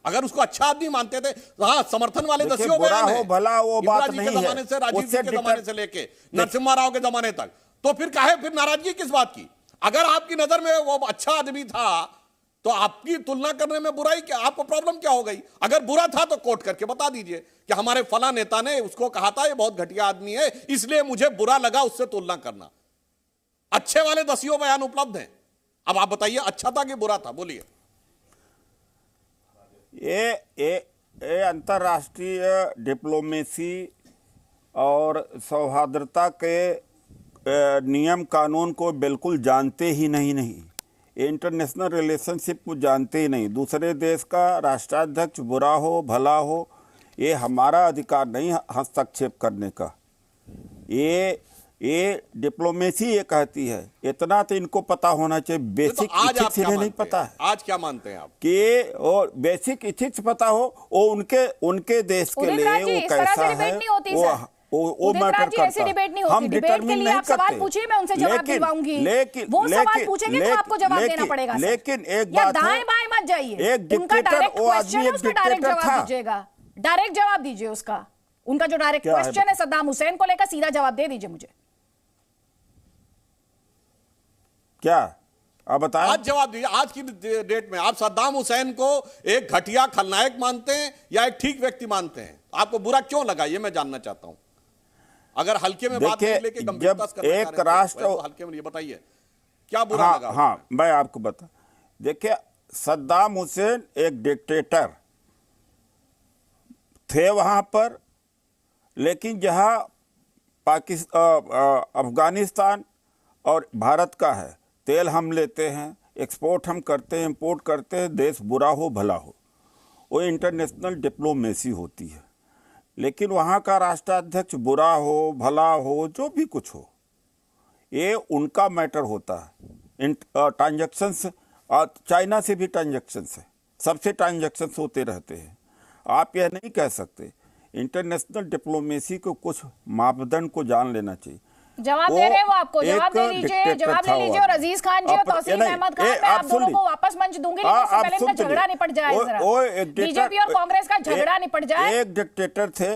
अगर उसको अच्छा आदमी मानते थे, हाँ समर्थन वाले दसियों बयान है, भला वो बात नहीं है, जमाने से, राजीव जी के जमाने से लेके नरसिम्हा राव के जमाने तक, तो फिर काहे फिर नाराजगी किस बात की? अगर आपकी नजर में वो अच्छा आदमी था तो आपकी तुलना करने में बुराई क्या, आपको प्रॉब्लम क्या हो गई? अगर बुरा था तो कोट करके बता दीजिए कि हमारे फला नेता ने उसको कहा था ये बहुत घटिया आदमी है, इसलिए मुझे बुरा लगा उससे तुलना करना। अच्छे वाले दसियों बयान उपलब्ध हैं। अब आप बताइए अच्छा था कि बुरा था, बोलिए। ये अंतर्राष्ट्रीय डिप्लोमेसी और सौहार्दता के नियम कानून को बिल्कुल जानते ही नहीं। इंटरनेशनल रिलेशनशिप को जानते ही नहीं। दूसरे देश का राष्ट्राध्यक्ष बुरा हो भला हो, ये हमारा अधिकार नहीं हस्तक्षेप करने का। ये डिप्लोमेसी ये कहती है। इतना तो इनको पता होना चाहिए, बेसिक इथिक्स इन्हें नहीं पता है। आज क्या मानते हैं आप कि और बेसिक इथिक्स पता हो, वो उनके देश के लिए वो कैसा है, वो मैटर करता है। हम डिटरमिन नहीं करते। सवाल पूछिए, मैं उनसे जवाब दिलवाऊंगी। वो सवाल पूछेंगे तो आपको जवाब देना पड़ेगा। लेकिन एक बात है, दाएं बाएं मत जाइए। एक डिक्टेटर, वो आदमी एक डिक्टेटर था। डायरेक्ट जवाब दीजिए उसका। उनका जो डायरेक्ट क्वेश्चन है सद्दाम हुसैन को लेकर, सीधा जवाब दे दीजिए मुझे। क्या आप बताएं? आज जवाब दीजिए। आज की डेट में आप सद्दाम हुसैन को एक घटिया खलनायक मानते हैं या एक ठीक व्यक्ति मानते हैं? आपको बुरा क्यों लगा, ये मैं जानना चाहता हूं। अगर हल्के में बात लेके गंभीरता से करना एक राष्ट्र तो हल्के में ये बताइए क्या बुरा लगा? हाँ, मैं आपको बता, देखिए सद्दाम हुसैन एक डिक्टेटर थे वहां पर, लेकिन जहां अफगानिस्तान और भारत का है, तेल हम लेते हैं, एक्सपोर्ट हम करते हैं, इंपोर्ट करते हैं, देश बुरा हो भला हो, वो इंटरनेशनल डिप्लोमेसी होती है। लेकिन वहाँ का राष्ट्राध्यक्ष बुरा हो भला हो, जो भी कुछ हो, ये उनका मैटर होता है। ट्रांजैक्शंस, चाइना से भी ट्रांजैक्शंस है, सबसे ट्रांजैक्शंस होते रहते हैं। आप यह नहीं कह सकते। इंटरनेशनल डिप्लोमेसी को कुछ मापदंड को जान लेना चाहिए। जवाब दे रहे हैं वो आपको, जवाब ले लीजिए, जवाब ले लीजिए। और अजीज खान जी और तौसीफ अहमद खान, मैं आप दोनों को वापस मंच दूंगी, लेकिन इससे पहले इनका झगड़ा निपट जाए जरा। बीजेपी और कांग्रेस का झगड़ा निपट जाए। एक डिक्टेटर थे,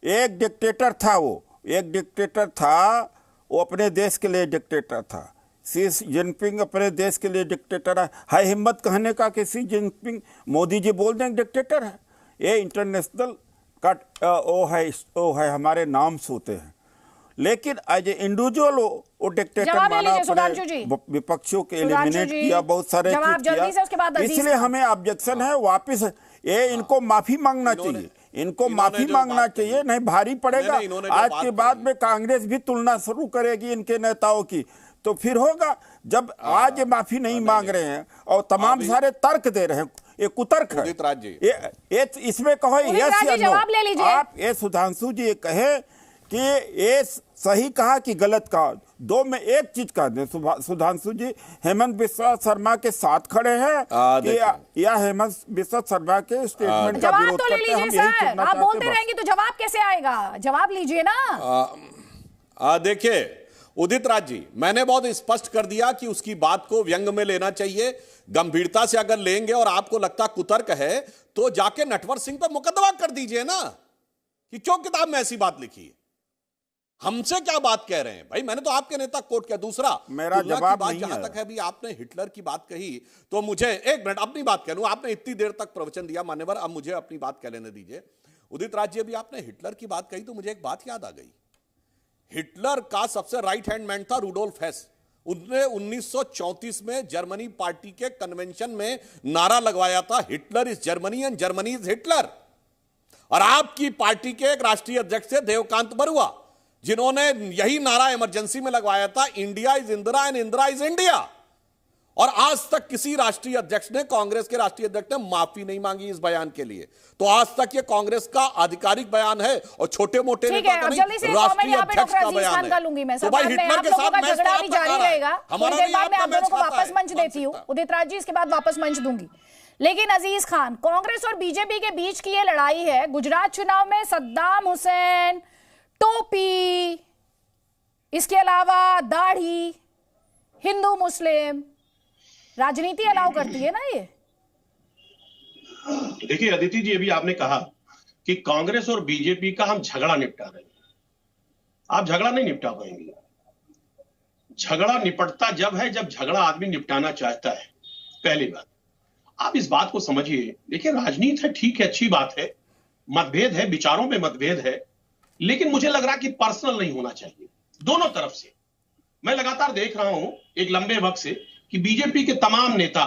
एक डिक्टेटर था, वो एक डिक्टेटर था, वो अपने देश के लिए डिक्टेटर था। शी जिनपिंग अपने देश के लिए डिक्टेटर है। हिम्मत कहने का कि शी जिनपिंग, मोदी जी बोल दें डिक्टेटर है। ये इंटरनेशनल का वो है हमारे नाम्स होते हैं। लेकिन एज ए इंडिविजुअल वो डिक्टेटर माना, अपने विपक्षों के एलिमिनेट किया, बहुत सारे किया। इसलिए हमें ऑब्जेक्शन है वापिस। ये इनको माफी मांगना चाहिए, इनको माफी मांगना चाहिए, नहीं भारी पड़ेगा। आज के बाद में कांग्रेस भी तुलना शुरू करेगी इनके नेताओं की, तो फिर होगा। जब आज ये माफी नहीं मांग रहे हैं और तमाम सारे तर्क दे रहे हैं, ये कुतर्क है। ये इसमें कहो यस या नो। आप ये सुधांशु जी ये कहे कि ये सही कहा कि गलत कहा, दो में एक चीज कह दें सुधांशु जी, हेमंत बिस्वा शर्मा के साथ खड़े हैं या हेमंत बिस्वा शर्मा के स्टेटमेंट का विरोध करते हैं? हम यही पूछना चाहते हैं। आप बोलते रहेंगे तो जवाब कैसे आएगा? जवाब लीजिए ना। देखिए, उदित राज जी, मैंने बहुत स्पष्ट कर दिया कि उसकी बात को व्यंग में लेना चाहिए, गंभीरता से अगर लेंगे और आपको लगता कुतर्क है तो जाके नटवर सिंह पर मुकदमा कर दीजिए ना कि क्यों किताब में ऐसी बात लिखी है। हमसे क्या बात कह रहे हैं भाई? मैंने तो आपके नेता कोट किया। दूसरा, मेरा जवाब नहीं जहां है। तक है भी आपने हिटलर की बात कही तो मुझे एक मिनट अपनी बात कह लूं। आपने इतनी देर तक प्रवचन दिया मान्यवर, अब मुझे अपनी बात कह लेने दीजिए। उदित राज जी, अभी आपने हिटलर की बात कही तो मुझे एक बात याद आ गई। हिटलर का सबसे राइट हैंड मैन था रूडोल्फ हेस। उसने 1934 में जर्मनी पार्टी के कन्वेंशन में नारा लगवाया था, Hitler is Germany and Germany is Hitler. और आपकी पार्टी के एक राष्ट्रीय अध्यक्ष थे देवकांत बरुआ, जिन्होंने यही नारा इमरजेंसी में लगवाया था, India is Indira and Indira is India. और आज तक किसी राष्ट्रीय अध्यक्ष ने, कांग्रेस के राष्ट्रीय अध्यक्ष ने माफी नहीं मांगी इस बयान के लिए। तो आज तक ये कांग्रेस का आधिकारिक बयान है और छोटे मोटे नेता का नहीं, राष्ट्रीय अध्यक्ष का बयान है। तो भाई हिटलर के साथ मैच झगड़ा भी जारी रहेगा। हमारा थोड़ी देर बाद मैं आप दोनों को वापस मंच देती हूँ, उदित राज जी, इसके बाद वापस मंच दूंगी। लेकिन अजीज खान, कांग्रेस और बीजेपी के बीच की ये लड़ाई है। गुजरात चुनाव में सद्दाम हुसैन, टोपी, इसके अलावा दाढ़ी, हिंदू मुस्लिम, राजनीति अलाउ करती है ना ये? देखिए अदिति जी, अभी आपने कहा कि कांग्रेस और बीजेपी का हम झगड़ा निपटा रहे हैं। आप झगड़ा नहीं निपटा पाएंगे। झगड़ा निपटता जब है जब झगड़ा आदमी निपटाना चाहता है। पहली बात, आप इस बात को समझिए। देखिए, राजनीति है, ठीक है, अच्छी बात है, मतभेद है, विचारों में मतभेद है, लेकिन मुझे लग रहा कि पर्सनल नहीं होना चाहिए दोनों तरफ से। मैं लगातार देख रहा हूं एक लंबे वक्त से कि बीजेपी के तमाम नेता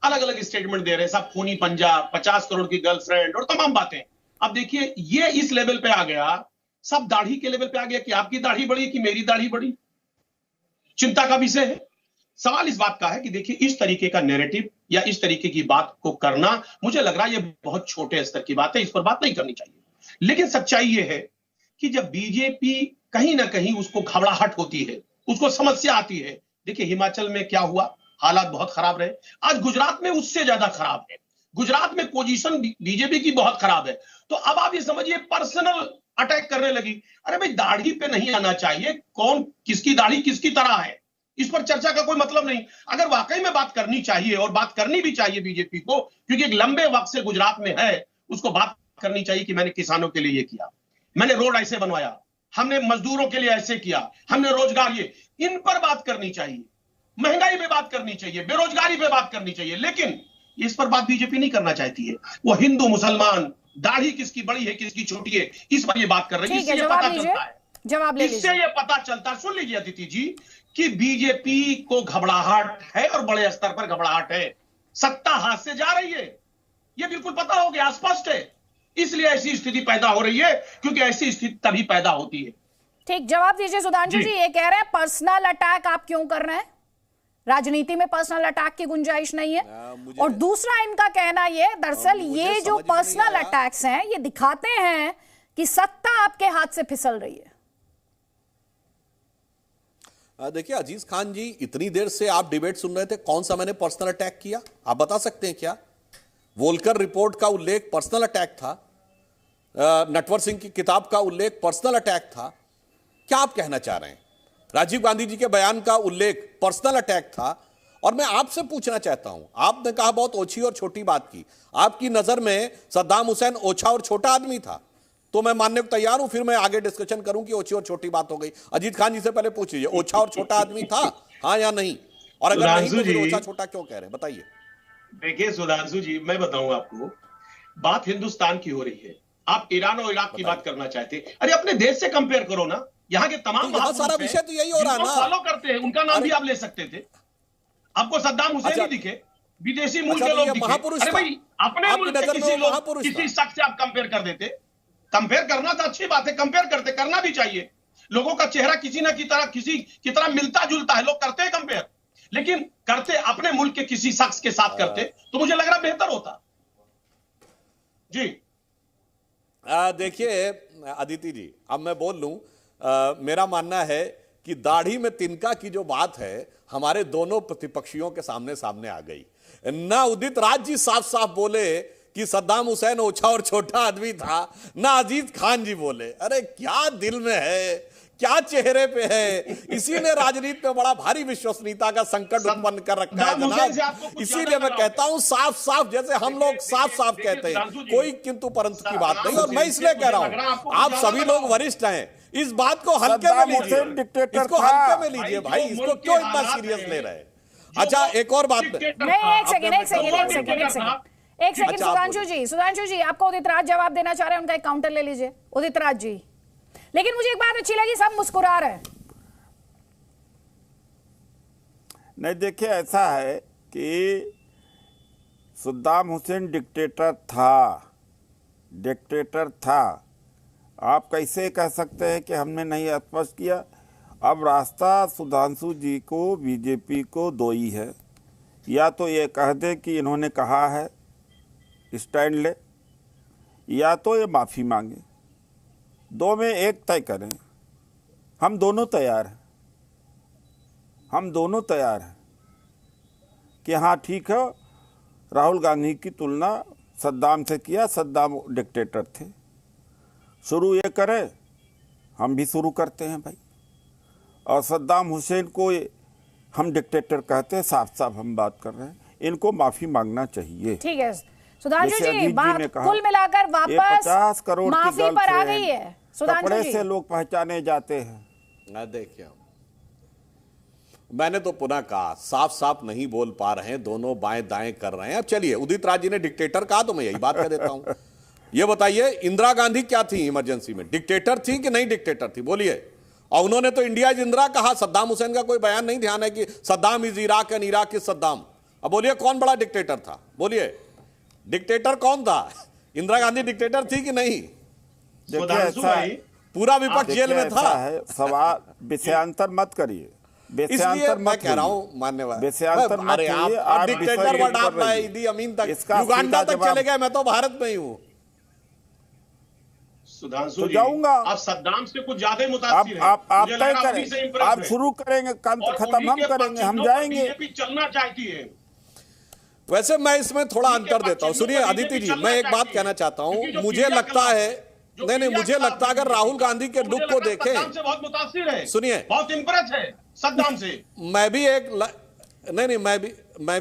अलग अलग स्टेटमेंट दे रहे हैं, सब खूनी पंजा, 50 करोड़ की गर्लफ्रेंड और तमाम बातें। अब देखिए, ये इस लेवल पे आ गया, सब दाढ़ी के लेवल पे आ गया कि आपकी दाढ़ी बड़ी कि मेरी दाढ़ी बड़ी। चिंता का विषय है। सवाल इस बात का है कि देखिए, इस तरीके का नैरेटिव या इस तरीके की बात को करना, मुझे लग रहा है ये बहुत छोटे स्तर की बात है, इस पर बात नहीं करनी चाहिए। लेकिन सच्चाई ये है कि जब बीजेपी कहीं ना कहीं उसको घबराहट होती है, उसको समस्या आती है। देखिए, हिमाचल में क्या हुआ, हालात बहुत खराब रहे। आज गुजरात में उससे ज्यादा खराब है। गुजरात में पोजीशन बीजेपी की बहुत खराब है। तो अब आप ये समझिए, पर्सनल अटैक करने लगी। अरे भाई, दाढ़ी पे नहीं आना चाहिए, कौन किसकी दाढ़ी किसकी तरह है, इस पर चर्चा का कोई मतलब नहीं। अगर वाकई में बात करनी चाहिए, और बात करनी भी चाहिए बीजेपी को, क्योंकि एक लंबे वक्त से गुजरात में है, उसको बात करनी चाहिए कि मैंने किसानों के लिए ये किया, मैंने रोड ऐसे बनवाया, हमने मजदूरों के लिए ऐसे किया, हमने रोजगार, ये इन पर बात करनी चाहिए, महंगाई पे बात करनी चाहिए, बेरोजगारी पे बात करनी चाहिए। लेकिन इस पर बात बीजेपी नहीं करना चाहती है। वो हिंदू मुसलमान, दाढ़ी किसकी बड़ी है किसकी छोटी है, इस पर ये बात कर रही है। इससे ये पता चलता है, इससे ये पता चलता है, सुन लीजिए अदिति जी, कि बीजेपी को घबराहट है और बड़े स्तर पर घबराहट है। सत्ता हाथ से जा रही है, ये बिल्कुल पता हो गया, स्पष्ट है। इसलिए ऐसी स्थिति पैदा हो रही है, क्योंकि ऐसी स्थिति तभी पैदा होती है। ठीक, जवाब दीजिए सुधांशु जी। ये कह रहे हैं पर्सनल अटैक आप क्यों कर रहे हैं, राजनीति में पर्सनल अटैक की गुंजाइश नहीं है। और दूसरा इनका कहना ये, दरअसल ये जो पर्सनल अटैक्स हैं, ये दिखाते हैं कि सत्ता आपके हाथ से फिसल रही है। देखिए अजीज खान जी, इतनी देर से आप डिबेट सुन रहे थे, कौन सा मैंने पर्सनल अटैक किया आप बता सकते हैं क्या? वोल्कर रिपोर्ट का उल्लेख पर्सनल अटैक था, नटवर सिंह की किताब का उल्लेख पर्सनल अटैक था। क्या आप कहना चाह रहे हैं? राजीव गांधी जी के बयान का उल्लेख पर्सनल अटैक था। और मैं आपसे पूछना चाहता हूं, आपने कहा बहुत ओछी और छोटी बात की, आपकी नजर में सद्दाम हुसैन ओछा और छोटा आदमी था, तो मैं मानने को तैयार हूं, फिर मैं आगे डिस्कशन करूं कि ओछी और छोटी बात हो गई। अजीत खान जी से पहले पूछ लीजिए, ओछा और छोटा आदमी था, हाँ या नहीं? और अगर नहीं तो फिर ओछा छोटा क्यों कह रहे हैं, बताइए। देखिए सुधांशु जी, मैं बताऊं आपको, बात हिंदुस्तान की हो रही है, आप ईरान और इराक की बात करना चाहते हैं। अरे अपने देश से कंपेयर करो ना, यहाँ के तमाम सारा विषय तो यही हो रहा है ना, फॉलो करते हैं, उनका नाम भी आप ले सकते थे। आपको सद्दाम हुसैन ही दिखे, विदेशी मूल के लोग दिखे। अरे भाई, अपने मुल्क के किसी शख्स से आप कंपेयर कर देते। कंपेयर करना तो अच्छी बात है, कंपेयर करते, करना भी चाहिए। लोगों का चेहरा किसी ना किसी की तरह मिलता जुलता है, लोग करते हैं कंपेयर, लेकिन करते अपने मुल्क के किसी शख्स के साथ करते तो मुझे लग रहा बेहतर होता। जी देखिए अदिति जी, अब मैं बोल लूं, मेरा मानना है कि दाढ़ी में तिनका की जो बात है हमारे दोनों प्रतिपक्षियों के सामने सामने आ गई ना। उदित राज जी साफ साफ बोले कि सद्दाम हुसैन ओछा और छोटा आदमी था, ना अजीज खान जी बोले। अरे क्या दिल में है, क्या चेहरे पे है, इसी ने राजनीति में बड़ा भारी विश्वसनीयता का संकट उत्पन्न कर रखा है जनाब। इसीलिए मैं कहता हूं साफ साफ, जैसे हम लोग साफ साफ कहते हैं, कोई किंतु परंतु की बात नहीं। और मैं इसलिए कह रहा हूं, आप सभी लोग वरिष्ठ हैं, इस बात को हल्के में लीजिए, इसको हल्के में लीजिए भाई, इसको क्यों इतना सीरियस ले रहे हैं। अच्छा, एक और बात नहीं, एक सेकंड सुधांशु जी आपको उदित राज जवाब देना चाह रहे हैं, उनका एक काउंटर ले लीजिए उदित राज जी। लेकिन मुझे एक बात अच्छी लगी, सब मुस्कुरा रहे हैं। नहीं, देखिए ऐसा है कि सद्दाम हुसैन डिक्टेटर था। आप कैसे कह सकते हैं कि हमने नहीं स्पष्ट किया। अब रास्ता सुधांशु जी को, बीजेपी को दो ही है, या तो ये कह दे कि इन्होंने कहा है स्टैंड ले, या तो ये माफ़ी मांगे, दो में एक तय करें। हम दोनों तैयार हैं कि हाँ ठीक है, राहुल गांधी की तुलना सद्दाम से किया, सद्दाम डिक्टेटर थे, शुरू ये करें, हम भी शुरू करते हैं भाई। और सद्दाम हुसैन को हम डिक्टेटर कहते हैं, साफ साफ हम बात कर रहे हैं, इनको माफ़ी मांगना चाहिए। ठीक है सुधांशु जी, बात कुल मिलाकर वापस 50 करोड़ माफी पर आ गई है। कपड़े से लोग पहचाने जाते हैं। देखिए, मैंने तो पुनः कहा, साफ साफ नहीं बोल पा रहे हैं, दोनों बाएं दाएं कर रहे हैं। अब चलिए, उदित राज जी ने डिक्टेटर कहा तो मैं यही बात कह देता हूं। ये बताइए, इंदिरा गांधी क्या थी इमरजेंसी में, डिक्टेटर थी कि नहीं डिक्टेटर थी, बोलिए। और उन्होंने तो इंडिया इज इंदिरा कहा, सद्दाम हुसैन का कोई बयान नहीं ध्यान है कि Saddam is Iraq and Iraq is Saddam. अब बोलिए कौन बड़ा डिक्टेटर था, बोलिए डिक्टेटर कौन था, इंदिरा गांधी डिक्टेटर थी कि नहीं? पूरा विपक्ष जेल में था। सवाल विषयांतर मत करिए, इसलिए मैं कह रहा हूं मान्यवर, अरे आप डिक्टेटर वर्ड आप लाए, ईदी अमीन तक, युगांडा तक चले गए, मैं तो भारत में ही हूं। सुधांशु जी, जाऊंगा, आप सद्दाम से कुछ ज्यादा ही मुतासिर हैं। आप तय करें, आप शुरू करेंगे, खत्म हम करेंगे, हम जाएंगे। बीजेपी चलना चाहती है। वैसे मैं इसमें थोड़ा अंतर देता हूं। सुनिए अदिति जी, मैं एक बात कहना चाहता हूं, मुझे लगता है, नहीं मुझे लगता है अगर राहुल गांधी के लुक को देखें, बहुत मुतासिर है, सुनिए, बहुत इंप्रेस है सद्दाम से। मैं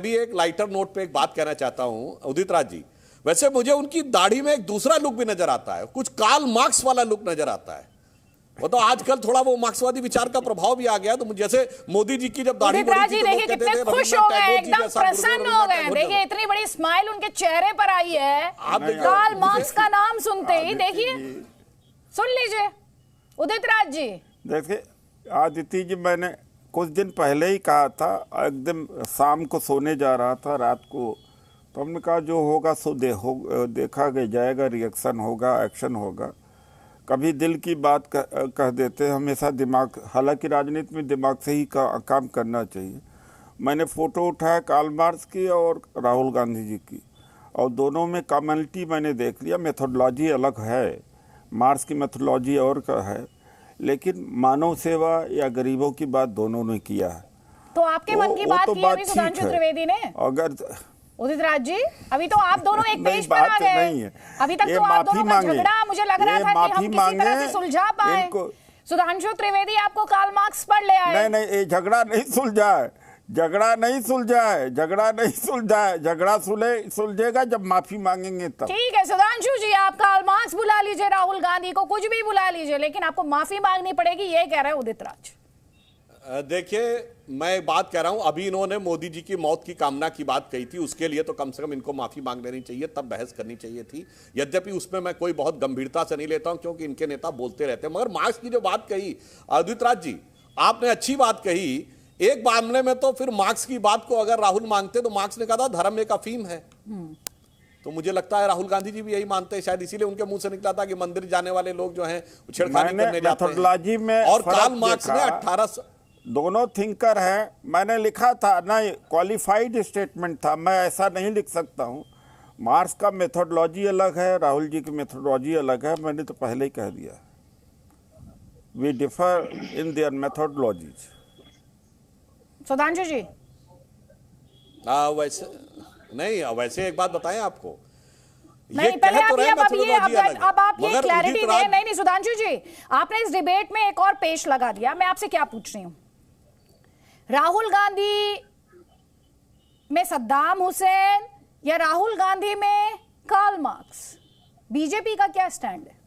भी एक लाइटर नोट पे एक बात कहना चाहता हूं उदित राज जी। वैसे मुझे उनकी दाढ़ी में एक दूसरा लुक भी नजर आता है, कुछ कार्ल मार्क्स वाला लुक नजर आता है। वो तो आजकल थोड़ा वो मार्क्सवादी विचार का प्रभाव भी आ गया, तो जैसे मोदी जी की जब दाढ़ी बढ़ी थी तो कितने खुश हो गए, एकदम प्रसन्न हो गए। देखिए इतनी बड़ी स्माइल उनके चेहरे पर आई है कार्ल मार्क्स का नाम सुनते ही। देखिए, सुन लीजिए उदित राज जी। देखिए आदिति जी, मैंने कुछ दिन पहले ही कहा था, एकदम शाम को सोने जा रहा था रात को, तो हमने कहा जो होगा सो देखा जाएगा, रिएक्शन होगा, एक्शन होगा। कभी दिल की बात कह देते हैं, हमेशा दिमाग, हालांकि राजनीति में दिमाग से ही काम करना चाहिए। मैंने फ़ोटो उठाया कार्ल मार्क्स की और राहुल गांधी जी की, और दोनों में कॉमनिटी मैंने देख लिया। मेथोडोलॉजी अलग है, मार्क्स की मेथोडोलॉजी और का है, लेकिन मानव सेवा या गरीबों की बात दोनों ने किया है। तो आपके मन की बात की अभी सुधांशु त्रिवेदी ने। अगर उदित राज जी, अभी तो आप दोनों एक पेज पर आ गए। अभी तक तो आप दोनों का झगड़ा मुझे लग रहा था कि हम किसी तरह से सुलझा पाए। सुधांशु त्रिवेदी आपको कार्ल मार्क्स पर ले आए। नहीं, ये झगड़ा नहीं सुलझा है, झगड़ा सुलझेगा जब माफी मांगेंगे तब। ठीक है सुधांशु जी, आप कार्ल मार्क्स बुला लीजिए, राहुल गांधी को कुछ भी बुला लीजिए, लेकिन आपको माफी मांगनी पड़ेगी, ये कह रहे हैं उदित राज। देखिए, मैं एक बात कह रहा हूं, अभी इन्होंने मोदी जी की मौत की कामना की बात कही थी, उसके लिए तो कम से कम इनको माफी मांग लेनी चाहिए, तब बहस करनी चाहिए थी। यद्यपि उसमें मैं कोई बहुत गंभीरता से नहीं लेता हूं, क्योंकि इनके नेता बोलते रहते हैं। मगर मार्क्स की जो बात कही उदित राज जी, आपने अच्छी बात कही। एक मामले में तो फिर मार्क्स की बात को अगर राहुल मांगते, तो मार्क्स ने कहा था धर्म एक अफीम है, तो मुझे लगता है राहुल गांधी जी भी यही मानते हैं, शायद इसीलिए उनके मुंह से निकला था कि मंदिर जाने वाले लोग जो हैं छेड़खानी करने जाते हैं। और कार्ल मार्क्स ने 18 दोनों थिंकर हैं। मैंने लिखा था ना, क्वालिफाइड स्टेटमेंट था, मैं ऐसा नहीं लिख सकता हूँ। मार्क्स का मेथोडोलॉजी अलग है, राहुल जी की मेथोडोलॉजी अलग है, मैंने तो पहले ही कह दिया। We differ in their methodologies. Sudhanshu ji, वैसे नहीं, वैसे एक बात बताएं आपको, नहीं, पहले आप ये, अब आप ये मगर क्लैरिटी उदित दें। नहीं सुधांशु जी, आपने इस डिबेट में एक और पेश लगा दिया। मैं आपसे क्या पूछ रही हूं, राहुल गांधी में सद्दाम हुसैन या राहुल गांधी में कार्ल मार्क्स, बीजेपी का क्या स्टैंड है?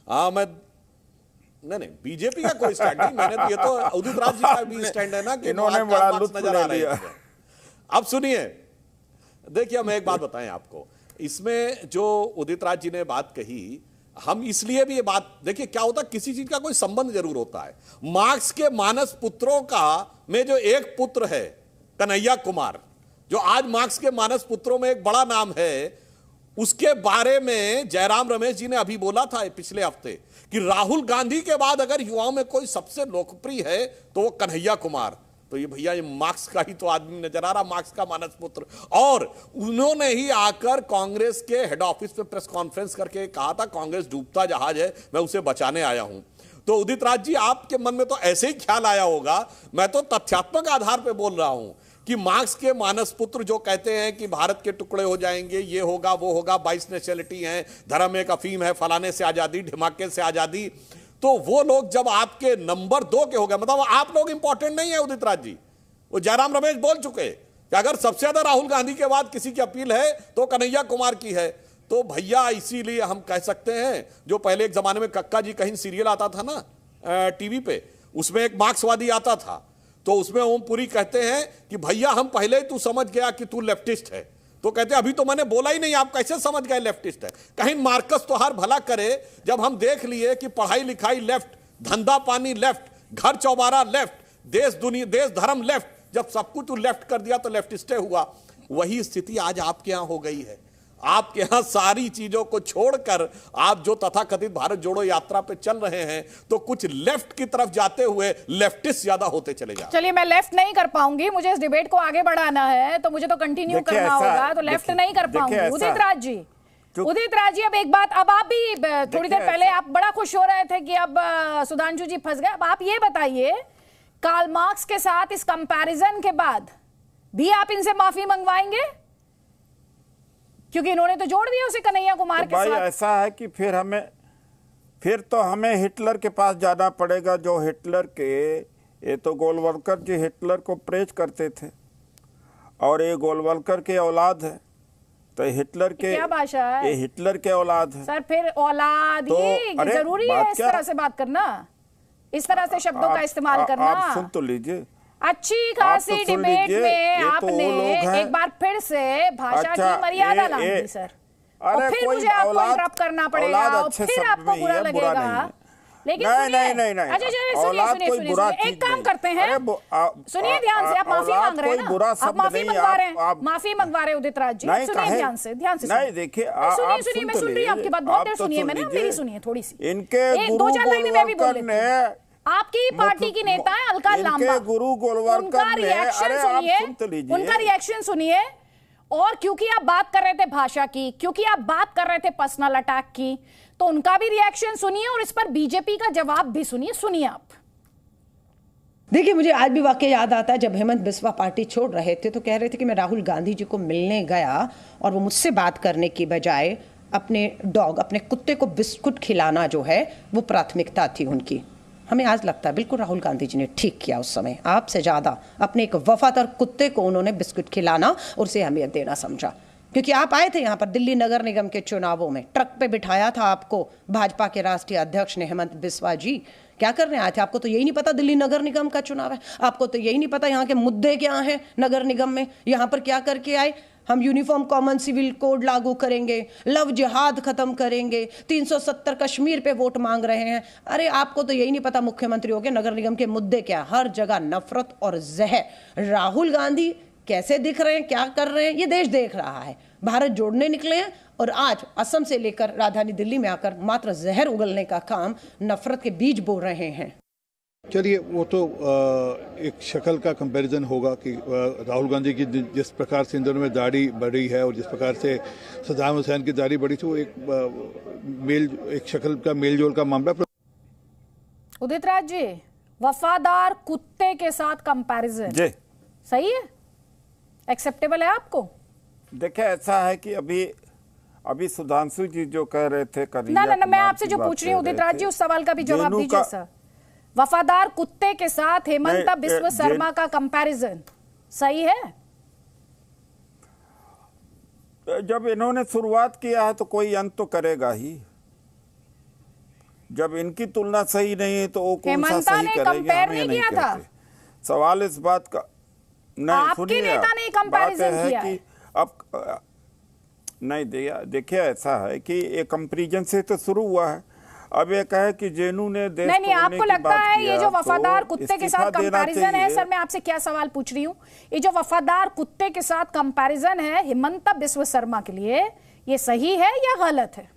हाँ, नहीं बीजेपी का कोई स्टैंड नहीं। मैंने तो ये तो उदित राज जी का भी स्टैंड है ना कि इन्होंने बड़ा लुत्फ नजर आ ले लिया। रहा है। अब सुनिए, देखिए मैं एक बात बताएं आपको, इसमें जो उदित राज जी ने बात कही, हम इसलिए भी ये बात, देखिए क्या होता है, किसी चीज का कोई संबंध जरूर होता है। मार्क्स के मानस पुत्रों का में जो एक पुत्र है कन्हैया कुमार, जो आज मार्क्स के मानस पुत्रों में एक बड़ा नाम है, उसके बारे में जयराम रमेश जी ने अभी बोला था पिछले हफ्ते कि राहुल गांधी के बाद अगर युवाओं में कोई सबसे लोकप्रिय है तो वो कन्हैया कुमार। तो ये भैया ये मार्क्स का ही तो आदमी नजर आ रहा, मार्क्स का मानस पुत्र। और उन्होंने ही आकर कांग्रेस के हेड ऑफिस में प्रेस कॉन्फ्रेंस करके कहा था कांग्रेस डूबता जहाज है, मैं उसे बचाने आया हूं। तो उदित राज जी, आपके मन में तो ऐसे ही ख्याल आया होगा, मैं तो तथ्यात्मक आधार पर बोल रहा हूं कि मार्क्स के मानस पुत्र जो कहते हैं कि भारत के टुकड़े हो जाएंगे, ये होगा वो होगा, 22 नेशनलिटी हैं, धर्म एक अफीम है, फलाने से आजादी, ढिमाके से आजादी, तो वो लोग जब आपके नंबर 2 के हो गए, मतलब आप लोग इंपॉर्टेंट नहीं है उदित राज जी। वो जयराम रमेश बोल चुके कि अगर सबसे ज्यादा राहुल गांधी के बाद किसी की अपील है तो कन्हैया कुमार की है। तो भैया इसीलिए हम कह सकते हैं, जो पहले एक जमाने में कक्का जी कहीं सीरियल आता था ना टीवी पे, उसमें एक मार्क्सवादी आता था, तो उसमें ओमपुरी कहते हैं कि भैया हम पहले ही तू समझ गया कि तू लेफ्टिस्ट है। तो कहते अभी तो मैंने बोला ही नहीं, आप कैसे समझ गए लेफ्टिस्ट है? कहीं मार्कस तो हर भला करे, जब हम देख लिए कि पढ़ाई लिखाई लेफ्ट, धंधा पानी लेफ्ट, घर चौबारा लेफ्ट, देश दुनिया देश धर्म लेफ्ट, जब सब कुछ तू लेफ्ट कर दिया तो लेफ्टिस्ट हुआ। वही स्थिति आज आपके यहां हो गई है। आपके यहां सारी चीजों को छोड़कर आप जो तथाकथित भारत जोड़ो यात्रा पे चल रहे हैं, तो कुछ लेफ्ट की तरफ जाते हुए लेफ्टिस्ट ज्यादा होते चले जाते। चलिए, मैं लेफ्ट नहीं कर पाऊंगी, मुझे इस डिबेट को आगे बढ़ाना है, तो मुझे तो कंटिन्यू करना होगा, तो लेफ्ट नहीं कर पाऊंगी। उदित राज जी, अब एक बात, अब आप भी थोड़ी देर पहले आप बड़ा खुश हो रहे थे कि अब सुधांशु जी फंस गए। अब आप ये बताइए, कार्ल मार्क्स के साथ इस कंपैरिजन के बाद भी आप इनसे माफी मंगवाएंगे? क्योंकि इन्होंने तो जोड़ दिया उसे कन्हैया कुमार के साथ। ऐसा है कि फिर तो हमें हिटलर के पास जाना पड़ेगा, जो हिटलर के, ये तो गोलवलकर जी हिटलर को प्रेज करते थे और ये गोलवलकर के औलाद है, तो हिटलर के क्या भाषा है? ये हिटलर के औलाद है सर, फिर औलाद तो, ये जरूरी है इस तरह से बात करना, इस तरह से शब्दों का इस्तेमाल करना? आप सुन तो लीजिए, अच्छी खासी डिबेट में आपने एक बार फिर से भाषा की मर्यादा लांघ दी सर, और फिर मुझे आपको इंटरप्ट करना पड़ेगा और फिर आपको बुरा लगेगा। लेकिन नहीं, अच्छा सुनिए, एक काम करते हैं, सुनिए ध्यान से, आप माफी मांग रहे हैं ना, आप माफी मंगवा रहे हैं, माफी मंगवा रहे हैं उदित राज जी, सुनिए ध्यान से नहीं, देखिए सुनिए, मैं सुन रही हूँ आपकी बात, बहुत देर सुनिए मैंने, मेरी सुनिए थोड़ी सी, इनके 2-4 लाइनें मैं भी बोल लेती हूं। आपकी पार्टी की नेता है अलका लांबा, गुरु गोलवलकर उनका रिएक्शन सुनिए, उनका रिएक्शन सुनिए। और क्योंकि आप बात कर रहे थे भाषा की, क्योंकि आप बात कर रहे थे पर्सनल अटैक की, तो उनका भी रिएक्शन सुनिए और इस पर बीजेपी का जवाब भी सुनिए आप। देखिए, मुझे आज भी वाकई याद आता है जब हेमंत बिस्वा पार्टी छोड़ रहे थे तो कह रहे थे कि मैं राहुल गांधी जी को मिलने गया और वो मुझसे बात करने की बजाय अपने अपने कुत्ते को बिस्कुट खिलाना जो है वो प्राथमिकता थी उनकी। हमें आज लगता है बिल्कुल राहुल गांधी जी ने ठीक किया उस समय, आपसे ज़्यादा अपने एक वफादार कुत्ते को उन्होंने बिस्कुट खिलाना और उसे अहमियत देना समझा। क्योंकि आप आए थे यहाँ पर दिल्ली नगर निगम के चुनावों में, ट्रक पे बिठाया था आपको भाजपा के राष्ट्रीय अध्यक्ष ने, हेमंत बिस्वा जी। क्या करने आए थे? आपको तो यही नहीं पता दिल्ली नगर निगम का चुनाव है, आपको तो यही नहीं पता यहाँ के मुद्दे क्या हैं नगर निगम में, यहाँ पर क्या करके आए। हम यूनिफॉर्म कॉमन सिविल कोड लागू करेंगे, लव जिहाद खत्म करेंगे, 370 कश्मीर पे वोट मांग रहे हैं। अरे आपको तो यही नहीं पता मुख्यमंत्री हो के नगर निगम के मुद्दे क्या, हर जगह नफरत और जहर। राहुल गांधी कैसे दिख रहे हैं, क्या कर रहे हैं, ये देश देख रहा है। भारत जोड़ने निकले हैं और आज असम से लेकर राजधानी दिल्ली में आकर मात्र जहर उगलने का काम, नफरत के बीज बो रहे हैं। चलिए, वो तो एक शक्ल का कंपैरिजन होगा कि राहुल गांधी की जिस प्रकार से इन दोनों में दाढ़ी बढ़ी है और जिस प्रकार से सद्दाम हुसैन की दाढ़ी बढ़ी थी, वो एक शक्ल का मेलजोल का मामला। उदित राज जी, वफादार कुत्ते के साथ कंपैरिजन सही है, एक्सेप्टेबल है आपको? देखिए, ऐसा है कि अभी अभी सुधांशु जी जो कह रहे थे ना मैं आपसे जो पूछ रही हूँ उदित राज जी, उस सवाल का भी जवाब दीजिए सर। वफादार कुत्ते के साथ हेमंत बिस्व शर्मा का कंपैरिजन सही है? जब इन्होंने शुरुआत किया है तो कोई अंत तो करेगा ही। जब इनकी तुलना सही नहीं है तो वो कौन सा सही करेगी? कंपेयर नहीं किया था। सवाल इस बात का नहीं, आपके नेता ने कंपैरिजन किया कि अब नहीं देखिए ऐसा है कि ये कंपैरिजन से तो शुरू हुआ है। अब ये कहे कि जेनू ने देश नहीं आपको लगता है ये जो वफादार कुत्ते के साथ कंपैरिजन है? सर मैं आपसे क्या सवाल पूछ रही हूँ, ये जो वफादार कुत्ते के साथ कंपैरिजन है हेमंत बिस्व शर्मा के लिए, ये सही है या गलत है?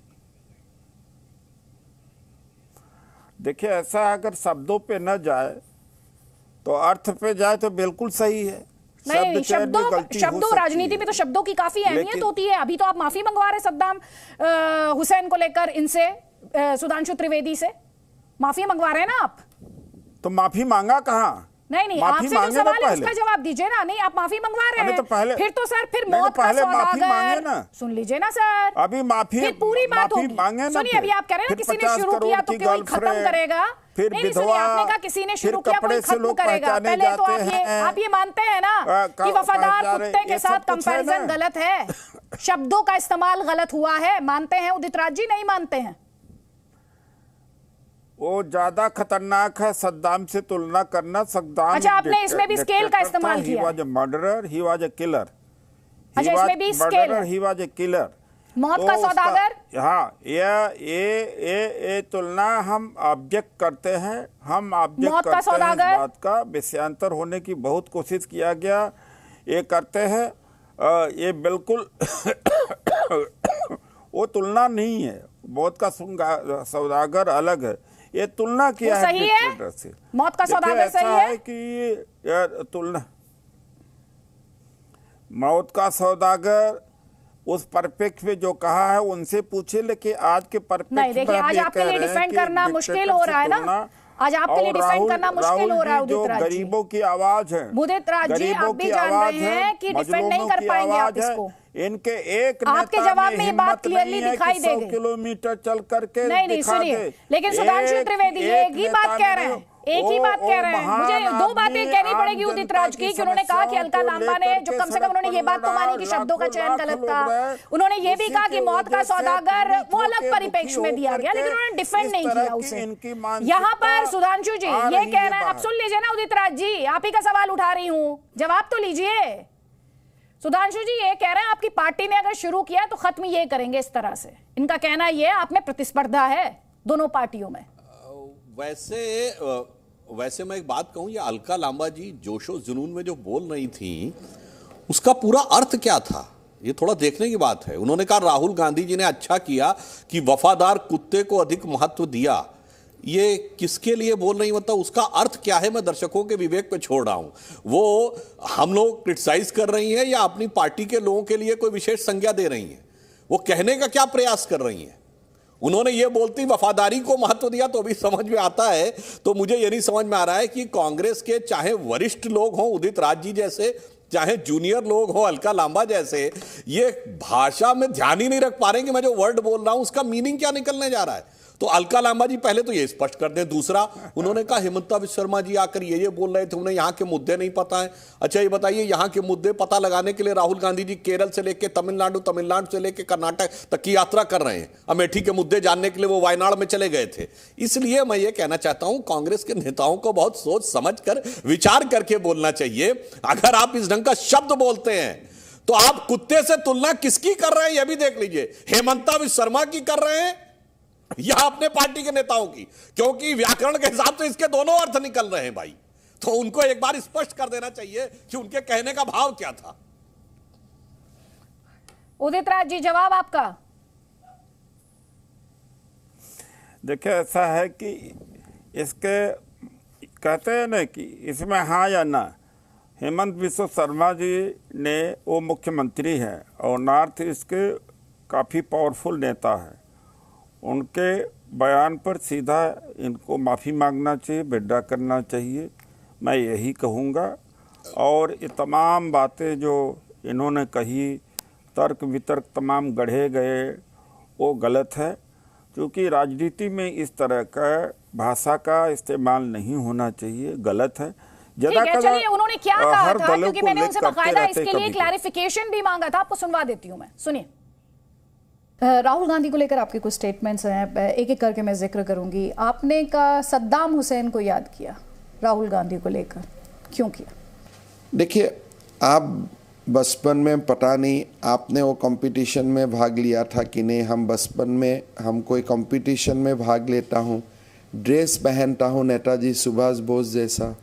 देखिए ऐसा अगर शब्दों पे न जाए तो अर्थ पे जाए तो बिल्कुल सही है। नहीं, शब्दों राजनीति में तो शब्दों की काफी अहमियत होती है। अभी तो आप माफी मंगवा रहे सद्दाम हुसैन को लेकर, इनसे सुधांशु त्रिवेदी से माफी मंगवा रहे हैं ना आप? तो माफी मांगा कहाँ? नहीं आपसे जो सवाल है उसका जवाब दीजिए ना। नहीं आप माफी मंगवा रहे हैं तो पहले, फिर तो सर फिर मौत का सौदागर सुन लीजिए ना सर। अभी माफी फिर पूरी बात होगी। सुनिए अभी आप कह रहे हैं ना किसी ने शुरू किया तो कोई खत्म करेगा। फिर विधवा, आपने कहा किसी ने शुरू किया कोई खत्म करेगा। पहले तो आप ये मानते हैं ना कि वफादार कुत्ते के साथ कंपैरिजन गलत है, शब्दों का इस्तेमाल गलत हुआ है, मानते हैं उदित राज जी? नहीं मानते हैं? वो ज्यादा खतरनाक है सद्दाम से तुलना करना। सद्दाम अच्छा आपने इसमें भी स्केल का इस्तेमाल किया? He was a murderer, he was a killer. अच्छा इसमें भी स्केल है? He was a killer. मौत का सौदागर? हाँ, ये तुलना हम ऑब्जेक्ट करते हैं, हम ऑब्जेक्ट करते हैं इस बात का। विषयांतर होने की बहुत कोशिश किया गया, ये करते हैं। ये बिल्कुल वो तुलना नहीं है। मौत का सौदागर अलग है, ये तुलना किया है सही है? मौत का सौदागर सही है कि तुलना मौत का सौदागर उस परफेक्ट में जो कहा है उनसे पूछे, लेकिन आज के परफेक्ट नहीं देखिए आज आपके लिए डिफेंड करना मुश्किल हो रहा है ना। आज आपके लिए डिफेंड करना मुश्किल हो रहा है उदित राज जी। गरीबों की आवाज है उदित राज जी, आप भी जान रहे हैं कि डिफेंड नहीं कर पाएंगे आप इसको। इनके एक आपके जवाब में ये बात क्लियरली दिखाई दे गई। किलोमीटर चल करके नहीं सुनिए, लेकिन सुधांशु त्रिवेदी एक ही बात कह रहे हैं, एक ही बात कह रहे हैं। मुझे दो बातें कहनी पड़ेगी उदित राज की कि उन्होंने कहा कि अलका लांबा ने जो कम से कम उन्होंने ये बात तो मानी कि शब्दों का चयन गलत था। उन्होंने ये भी कहा कि मौत का सौदागर वो अलग परिप्रेक्ष्य में दिया गया, लेकिन उन्होंने डिफेंड नहीं किया उसे। यहाँ पर सुधांशु जी ये कह रहे हैं, आप सुन लीजिए ना उदित राज जी, आप ही का सवाल उठा रही हूँ, जवाब तो लीजिए। सुधांशु जी ये कह रहे हैं आपकी पार्टी ने अगर शुरू किया तो खत्म ये करेंगे इस तरह से। इनका कहना ये है आप में प्रतिस्पर्धा है दोनों पार्टियों में। वैसे मैं एक बात कहूं, ये अलका लांबा जी जोशो जुनून में जो बोल रही थी उसका पूरा अर्थ क्या था, ये थोड़ा देखने की बात है। उन्होंने कहा राहुल गांधी जी ने अच्छा किया कि वफादार कुत्ते को अधिक महत्व दिया। ये किसके लिए बोल रही, मतलब उसका अर्थ क्या है, मैं दर्शकों के विवेक पे छोड़ रहा हूं। वो हम लोग क्रिटिसाइज कर रही हैं या अपनी पार्टी के लोगों के लिए कोई विशेष संज्ञा दे रही हैं? वो कहने का क्या प्रयास कर रही हैं? उन्होंने ये बोलती वफादारी को महत्व दिया तो भी समझ में आता है। तो मुझे ये नहीं समझ में आ रहा है कि कांग्रेस के चाहे वरिष्ठ लोग हों उदित राज जी जैसे, चाहे जूनियर लोग हों अलका लांबा जैसे, ये भाषा में ध्यान ही नहीं रख पा रहे कि मैं जो वर्ड बोल रहा हूं उसका मीनिंग क्या निकलने जा रहा है। तो अलका लांबा जी पहले तो ये स्पष्ट कर दें। दूसरा, उन्होंने कहा हेमंत बिस्व शर्मा जी आकर ये बोल रहे थे उन्हें यहाँ के मुद्दे नहीं पता है। अच्छा ये बताइए, यहाँ के मुद्दे पता लगाने के लिए राहुल गांधी जी केरल से लेकर तमिलनाडु से लेकर कर्नाटक तक की यात्रा कर रहे हैं। अमेठी के मुद्दे जानने के लिए वो वायनाड में चले गए थे। इसलिए मैं ये कहना चाहता हूं कांग्रेस के नेताओं को बहुत सोच समझ कर विचार करके बोलना चाहिए। अगर आप इस ढंग का शब्द बोलते हैं तो आप कुत्ते से तुलना किसकी कर रहे हैं यह भी देख लीजिए। हेमंत बिस्व शर्मा की कर रहे हैं या अपने पार्टी के नेताओं की? क्योंकि व्याकरण के हिसाब से इसके दोनों अर्थ निकल रहे हैं भाई। तो उनको एक बार स्पष्ट कर देना चाहिए कि उनके कहने का भाव क्या था। उदित राज जी जवाब आपका। देखिए ऐसा है कि इसके कहते हैं ना कि इसमें हाँ या ना। हेमंत बिस्व शर्मा जी ने वो मुख्यमंत्री हैं और नॉर्थ ईस्ट के काफ़ी पावरफुल नेता हैं। उनके बयान पर सीधा इनको माफ़ी मांगना चाहिए, विड्रा करना चाहिए, मैं यही कहूँगा। और ये तमाम बातें जो इन्होंने कही तर्क वितर्क तमाम गढ़े गए वो गलत है, क्योंकि राजनीति में इस तरह का भाषा का इस्तेमाल नहीं होना चाहिए, गलत है। ठीक है, चलिए उन्होंने क्या कहा था, क्योंकि मैंने उनसे बाकायदा इसके लिए क्लैरिफिकेशन भी मांगा था, आपको सुनवा देती हूं मैं, सुनिए। राहुल गांधी को लेकर आपके कुछ स्टेटमेंट्स हैं, एक एक करके मैं जिक्र करूंगी। आपने का सद्दाम हुसैन को याद किया राहुल गांधी को लेकर, क्यों किया? देखिए, आप बचपन में पता नहीं आपने वो कंपटीशन में भाग लिया था कि नहीं। हम बचपन में हम कोई कंपटीशन में भाग लेता हूँ, ड्रेस पहनता हूँ नेताजी सुभाष बोस जैसा,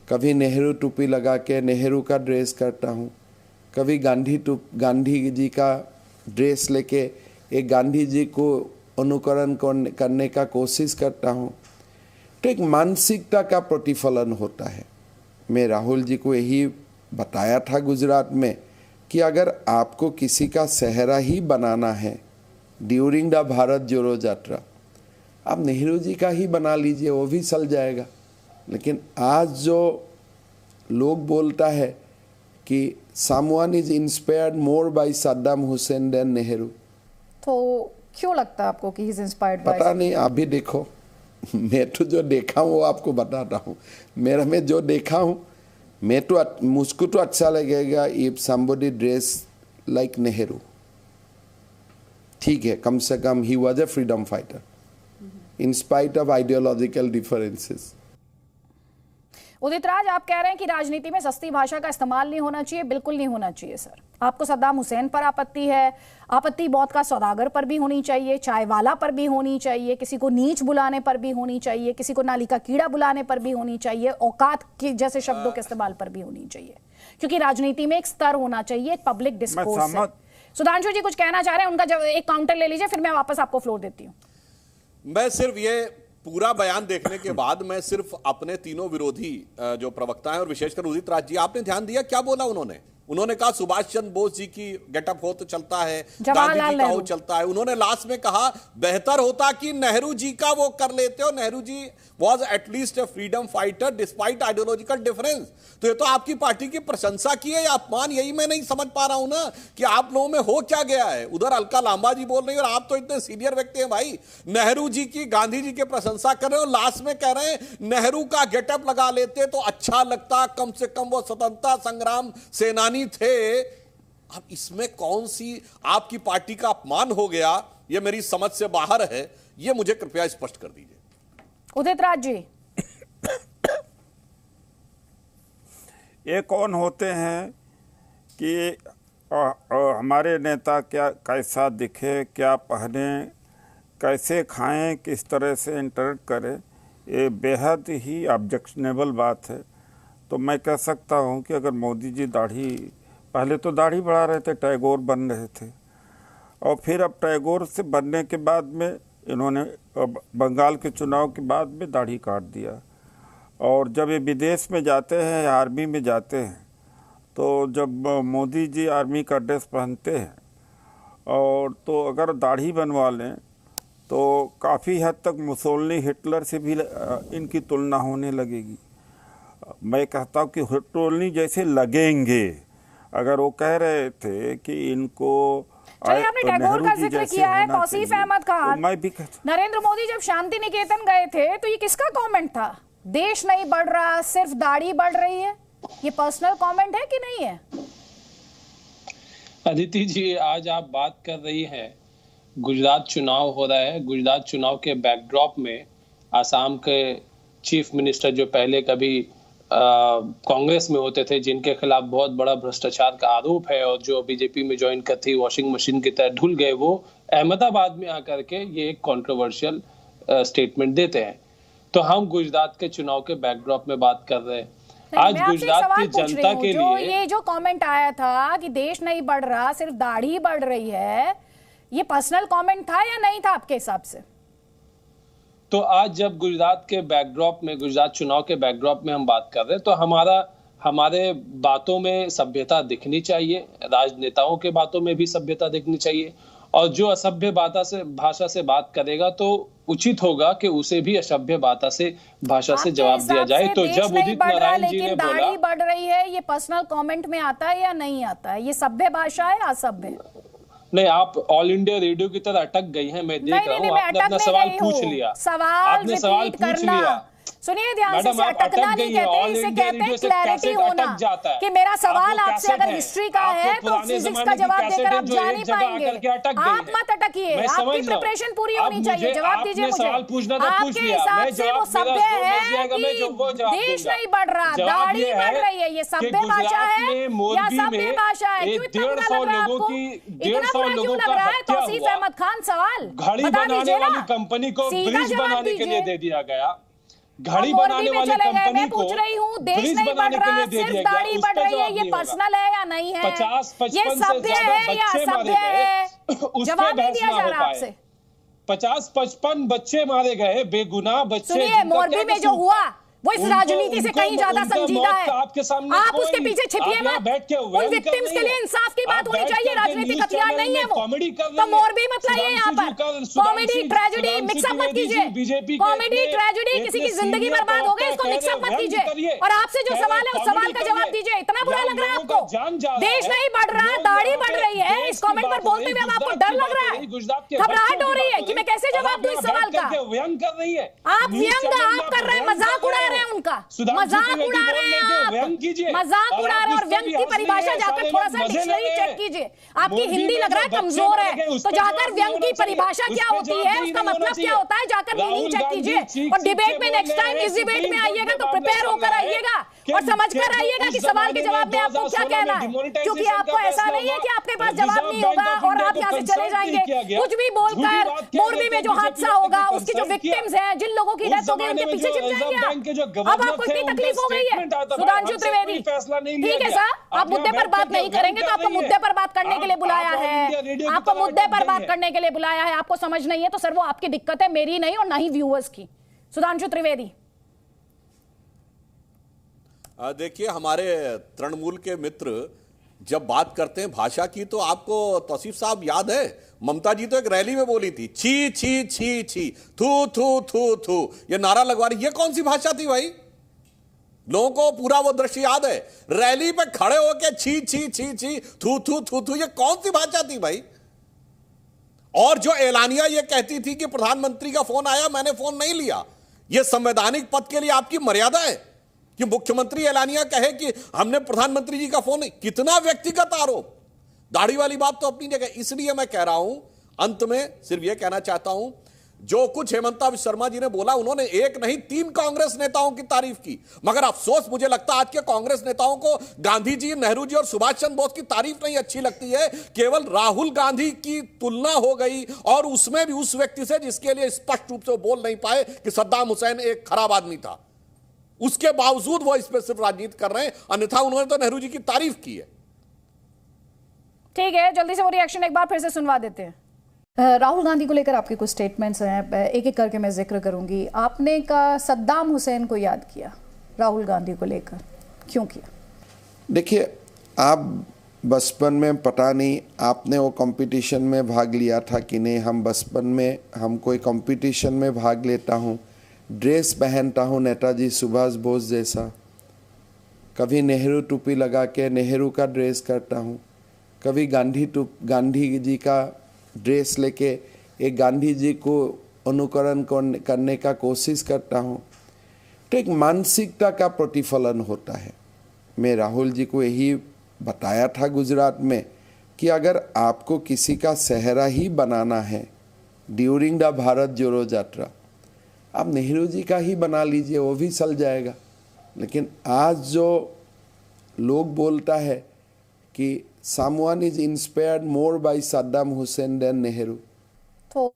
कभी नेहरू टोपी लगा के नेहरू का ड्रेस करता हूँ, कभी गांधी जी का ड्रेस लेके एक गांधी जी को अनुकरण करने का कोशिश करता हूँ। तो एक मानसिकता का प्रतिफलन होता है। मैं राहुल जी को यही बताया था गुजरात में कि अगर आपको किसी का सेहरा ही बनाना है ड्यूरिंग द भारत जोड़ो यात्रा, आप नेहरू जी का ही बना लीजिए, वो भी चल जाएगा। लेकिन आज जो लोग बोलता है कि someone is inspired more by Saddam Hussein than Nehru, तो क्यों लगता है आपको कि he is inspired by? पता नहीं, आप भी देखो। मैं तो जो देखा हूँ वो आपको बताता हूँ। मैं जो देखा हूँ, मुझको तो अच्छा लगेगा if somebody dress like Nehru. ठीक है, कम से कम he was a freedom fighter in spite of ideological differences। Udit Raj, आप कह रहे हैं कि राजनीति में सस्ती भाषा का इस्तेमाल नहीं होना चाहिए। बिल्कुल नहीं होना चाहिए सर। आपको सद्दाम हुसैन पर आपत्ति है, आपत्ति मौत का सौदागर पर भी होनी चाहिए, चाय वाला पर भी होनी चाहिए, किसी को नीच बुलाने पर भी होनी चाहिए, किसी को नाली का कीड़ा बुलाने पर भी होनी चाहिए, औकात के जैसे शब्दों के इस्तेमाल पर भी होनी चाहिए, क्योंकि राजनीति में एक स्तर होना चाहिए, एक पब्लिक डिस्कोर्स है। सुधांशु जी कुछ कहना चाह रहे हैं, उनका जब एक काउंटर ले लीजिए, फिर मैं वापस आपको फ्लोर देती हूँ। मैं सिर्फ ये पूरा बयान देखने के बाद मैं सिर्फ अपने तीनों विरोधी जो प्रवक्ता हैं और विशेषकर उदित राज जी, आपने ध्यान दिया क्या बोला उन्होंने कहा सुभाष चंद्र बोस जी की गेटअप हो तो चलता है, गांधी जी का हो चलता है। उन्होंने लास्ट में कहा बेहतर होता कि नेहरू जी का वो कर लेते हो, Nehru ji was at least a freedom fighter despite ideological difference. तो ये तो आपकी पार्टी की प्रशंसा की है या अपमान, यही मैं नहीं समझ पा रहा हूं ना कि आप लोगों में हो क्या गया है। उधर अलका लांबा जी बोल रही है और आप तो इतने सीनियर व्यक्ति हैं भाई, नेहरू जी की गांधी जी की प्रशंसा कर रहे हो, लास्ट में कह रहे हैं नेहरू का गेटअप लगा लेते तो अच्छा लगता, कम से कम वो स्वतंत्रता संग्राम सेनानी थे। अब इसमें कौन सी आपकी पार्टी का अपमान हो गया, ये मेरी समझ से बाहर है, ये मुझे कृपया स्पष्ट कर दीजिए। उदित राज जी, ये कौन होते हैं कि हमारे नेता क्या कैसा दिखे, क्या पहने, कैसे खाएं, किस तरह से इंटरेक्ट करें, ये बेहद ही ऑब्जेक्शनेबल बात है। तो मैं कह सकता हूं कि अगर मोदी जी पहले तो दाढ़ी बढ़ा रहे थे, टैगोर बन रहे थे, और फिर अब टैगोर से बनने के बाद में इन्होंने बंगाल के चुनाव के बाद में दाढ़ी काट दिया। और जब ये विदेश में जाते हैं, आर्मी में जाते हैं, तो जब मोदी जी आर्मी का ड्रेस पहनते हैं और तो अगर दाढ़ी बनवा लें तो काफ़ी हद तक मुसोलिनी हिटलर से भी इनकी तुलना होने लगेगी। मैं कहता हूँ कि हिटलर जैसे लगेंगे। अगर वो कह रहे थे कि इनको आपने टैगोर का जिक्र किया है, तौसीफ अहमद खान, तो मैं भी नरेंद्र मोदी जब शांति निकेतन गए थे तो ये किसका कमेंट था? देश नहीं बढ़ रहा, सिर्फ दाढ़ी बढ़ रही है। ये पर्सनल कमेंट है कि नहीं है? अदिति जी, आज आप बात कर रही हैं, गुजरात चुनाव हो रहा है, गुजरात चुनाव के बैकड्रॉप में आसाम के चीफ मिनिस्टर जो पहले कभी कांग्रेस में होते थे, जिनके खिलाफ बहुत बड़ा भ्रष्टाचार का आरोप है और जो बीजेपी में ज्वाइन करते ही वॉशिंग मशीन की तरह धुल गए, वो अहमदाबाद में आकर के ये एक कंट्रोवर्शियल स्टेटमेंट देते हैं। तो हम गुजरात के चुनाव के बैकड्रॉप में बात कर रहे हैं। आज गुजरात की जनता के लिए ये जो कमेंट आया था कि देश नहीं बढ़ रहा, सिर्फ दाढ़ी बढ़ रही है, ये पर्सनल कमेंट था या नहीं था आपके हिसाब से? तो आज जब गुजरात के बैकड्रॉप में, गुजरात चुनाव के बैकड्रॉप में हम बात कर रहे हैं, तो हमारे बातों में सभ्यता दिखनी चाहिए, राजनेताओं के बातों में भी सभ्यता दिखनी चाहिए। और जो असभ्य भाषा से बात करेगा तो उचित होगा कि उसे भी असभ्य भाषा से जवाब दिया जाए। तो जब उदित नारायण जी ने बोला दाढ़ी बढ़ रही है, ये पर्सनल कमेंट में आता है या नहीं आता है? ये सभ्य भाषा है असभ्य? नहीं, आप ऑल इंडिया रेडियो की तरह अटक गई हैं, मैं देख रहा हूँ। आपने अपना सवाल पूछ लिया, आपने सवाल पूछ लिया। सुनिए ध्यान से, अटकना नहीं कहते, इसे कहते हैं क्लैरिटी होना, कि मेरा सवाल आपसे अगर हिस्ट्री का है तो फिजिक्स का जवाब देकर आप जा नहीं पाएंगे। आप मत अटकिए, आपकी प्रिपरेशन पूरी होनी चाहिए। जवाब दीजिए मुझे, आपके हिसाब से वो सभ्य है कि देश नहीं बढ़ रहा, दाढ़ी बढ़ रही है, ये सभ्य भाषा है या सभ्य भाषा है? क्यों इतना बुरा लग रहा है आपको? इतना बुरा क्यों लग रहा है? तौसीफ अहमद खान सवाल घड़ी बनाने वाली कंपनी को ब्रिज बनाने के लिए दे दिया गया। घड़ी बनाने वाली कंपनी को पूछ रही हूँ, देश नहीं बढ़ रहा, सिर्फ दाढ़ी बढ़ रही है, ये पर्सनल है या नहीं है? 50-55 सभ्य है या असभ्य है? जवाब नहीं दिया जा रहा आपसे। 50-55 बच्चे मारे गए, बेगुनाह बच्चे। सुनिए, मोरबी में जो हुआ वो इस राजनीति से कहीं ज्यादा संजीदा है। आपके सामने आप उसके पीछे छिपिए मत। उन विक्टिम्स के लिए इंसाफ की बात होनी चाहिए, राजनीतिक हथियार नहीं है वो। तो मोरबी मत लाइए यहाँ पर, कॉमेडी ट्रेजेडी मिक्सअप मत कीजिए। कॉमेडी ट्रेजेडी, किसी की जिंदगी बर्बाद हो गई, इसको मिक्सअप मत कीजिए। और आपसे जो सवाल है उस सवाल का जवाब दीजिए। इतना बुरा लग रहा है आपको? देश नहीं बढ़ रहा, दाढ़ी बढ़ रही है, इस कॉमेंट पर बोलते हुए आपको डर लग रहा है, घबराहट हो रही है कि मैं कैसे जवाब दूं इस सवाल का? व्यंग कर रही है आप, व्यंग आप कर रहे हैं, मजाक उड़ा रहे हैं उनका, मजाक उड़ा रहे हैं आप, मजाक उड़ा रहे हैं। और व्यंग की परिभाषा जाकर थोड़ा सा डिक्शनरी चेक कीजिए, आपकी हिंदी लग रहा है कमजोर है, तो जाकर व्यंग की परिभाषा क्या होती है, उसका मतलब क्या होता है, जाकर मीनिंग चेक कीजिए। और डिबेट में नेक्स्ट टाइम इस डिबेट में आइएगा तो प्रिपेयर होकर आइएगा और समझ कर आइएगा कि सवाल के जवाब में आपको क्या कहना है, क्योंकि आपको ऐसा नहीं है कि आपके पास जवाब नहीं होगा और आप यहाँ से चले जाएंगे कुछ भी बोलकर। मोरबी में जो हादसा होगा, उसकी जो विक्टिम्स हैं, जिन लोगों की डेथ हो गई, उनके पीछे छिप जाएंगे आप। अब आपको इतनी तकलीफ हो गई है सुधांशु त्रिवेदी, ठीक है साहब, आप मुद्दे पर बात नहीं करेंगे तो आपको मुद्दे पर बात करने के लिए बुलाया है, आपको मुद्दे पर बात करने के लिए बुलाया है। आपको समझ नहीं है तो सर वो आपकी दिक्कत है, मेरी नहीं और ना ही व्यूअर्स की। सुधांशु त्रिवेदी, देखिए, हमारे तृणमूल के मित्र जब बात करते हैं भाषा की, तो आपको तौसीफ साहब याद है, ममता जी तो एक रैली में बोली थी, छी छी छी छी, थू थू थू थू, ये नारा लगवा रही। ये कौन सी भाषा थी भाई? लोगों को पूरा वो दृश्य याद है, रैली पे खड़े होके छी छी छी छी, थू थू थू थू, ये कौन सी भाषा थी भाई? और जो एलानिया ये कहती थी कि प्रधानमंत्री का फोन आया, मैंने फोन नहीं लिया, ये संवैधानिक पद के लिए आपकी मर्यादा है कि मुख्यमंत्री एलानिया कहे कि हमने प्रधानमंत्री जी का फोन नहीं? कितना व्यक्तिगत आरोप। दाढ़ी वाली बात तो अपनी जगह। इसलिए मैं कह रहा हूं, अंत में सिर्फ यह कहना चाहता हूं, जो कुछ हेमंता विश्व शर्मा जी ने बोला, उन्होंने एक नहीं 3 कांग्रेस नेताओं की तारीफ की, मगर अफसोस मुझे लगता है आज के कांग्रेस नेताओं को गांधी जी, नेहरू जी और सुभाष चंद्र बोस की तारीफ नहीं अच्छी लगती है। केवल राहुल गांधी की तुलना हो गई, और उसमें भी उस व्यक्ति से जिसके लिए स्पष्ट रूप से बोल नहीं पाए कि सद्दाम हुसैन एक खराब आदमी था। उसके बावजूद वो इस पर सिर्फ राजनीति कर रहे हैं, अन्यथा उन्होंने तो नेहरू जी की तारीफ की है। ठीक है, जल्दी से वो रिएक्शन एक बार फिर से सुनवा देते हैं। राहुल गांधी को लेकर आपके कुछ स्टेटमेंट्स हैं, एक एक करके मैं जिक्र करूंगी। आपने का सद्दाम हुसैन को याद किया, राहुल गांधी को लेकर क्यों किया? देखिए, आप बचपन में पता नहीं आपने वो कंपटीशन में भाग लिया था कि नहीं। हम बचपन में, हम कोई कंपटीशन में भाग लेता हूँ, ड्रेस पहनता हूँ नेताजी सुभाष बोस जैसा, कभी नेहरू टोपी लगा के नेहरू का ड्रेस करता हूँ, कभी गांधी जी का ड्रेस लेके एक गांधी जी को अनुकरण करने का कोशिश करता हूँ। तो एक मानसिकता का प्रतिफलन होता है। मैं राहुल जी को यही बताया था गुजरात में कि अगर आपको किसी का सेहरा ही बनाना है ड्यूरिंग द भारत जोड़ो यात्रा, आप नेहरू जी का ही बना लीजिए, वो भी चल जाएगा। लेकिन आज जो लोग बोलता है कि someone is inspired more by Saddam Hussein than Nehru, तो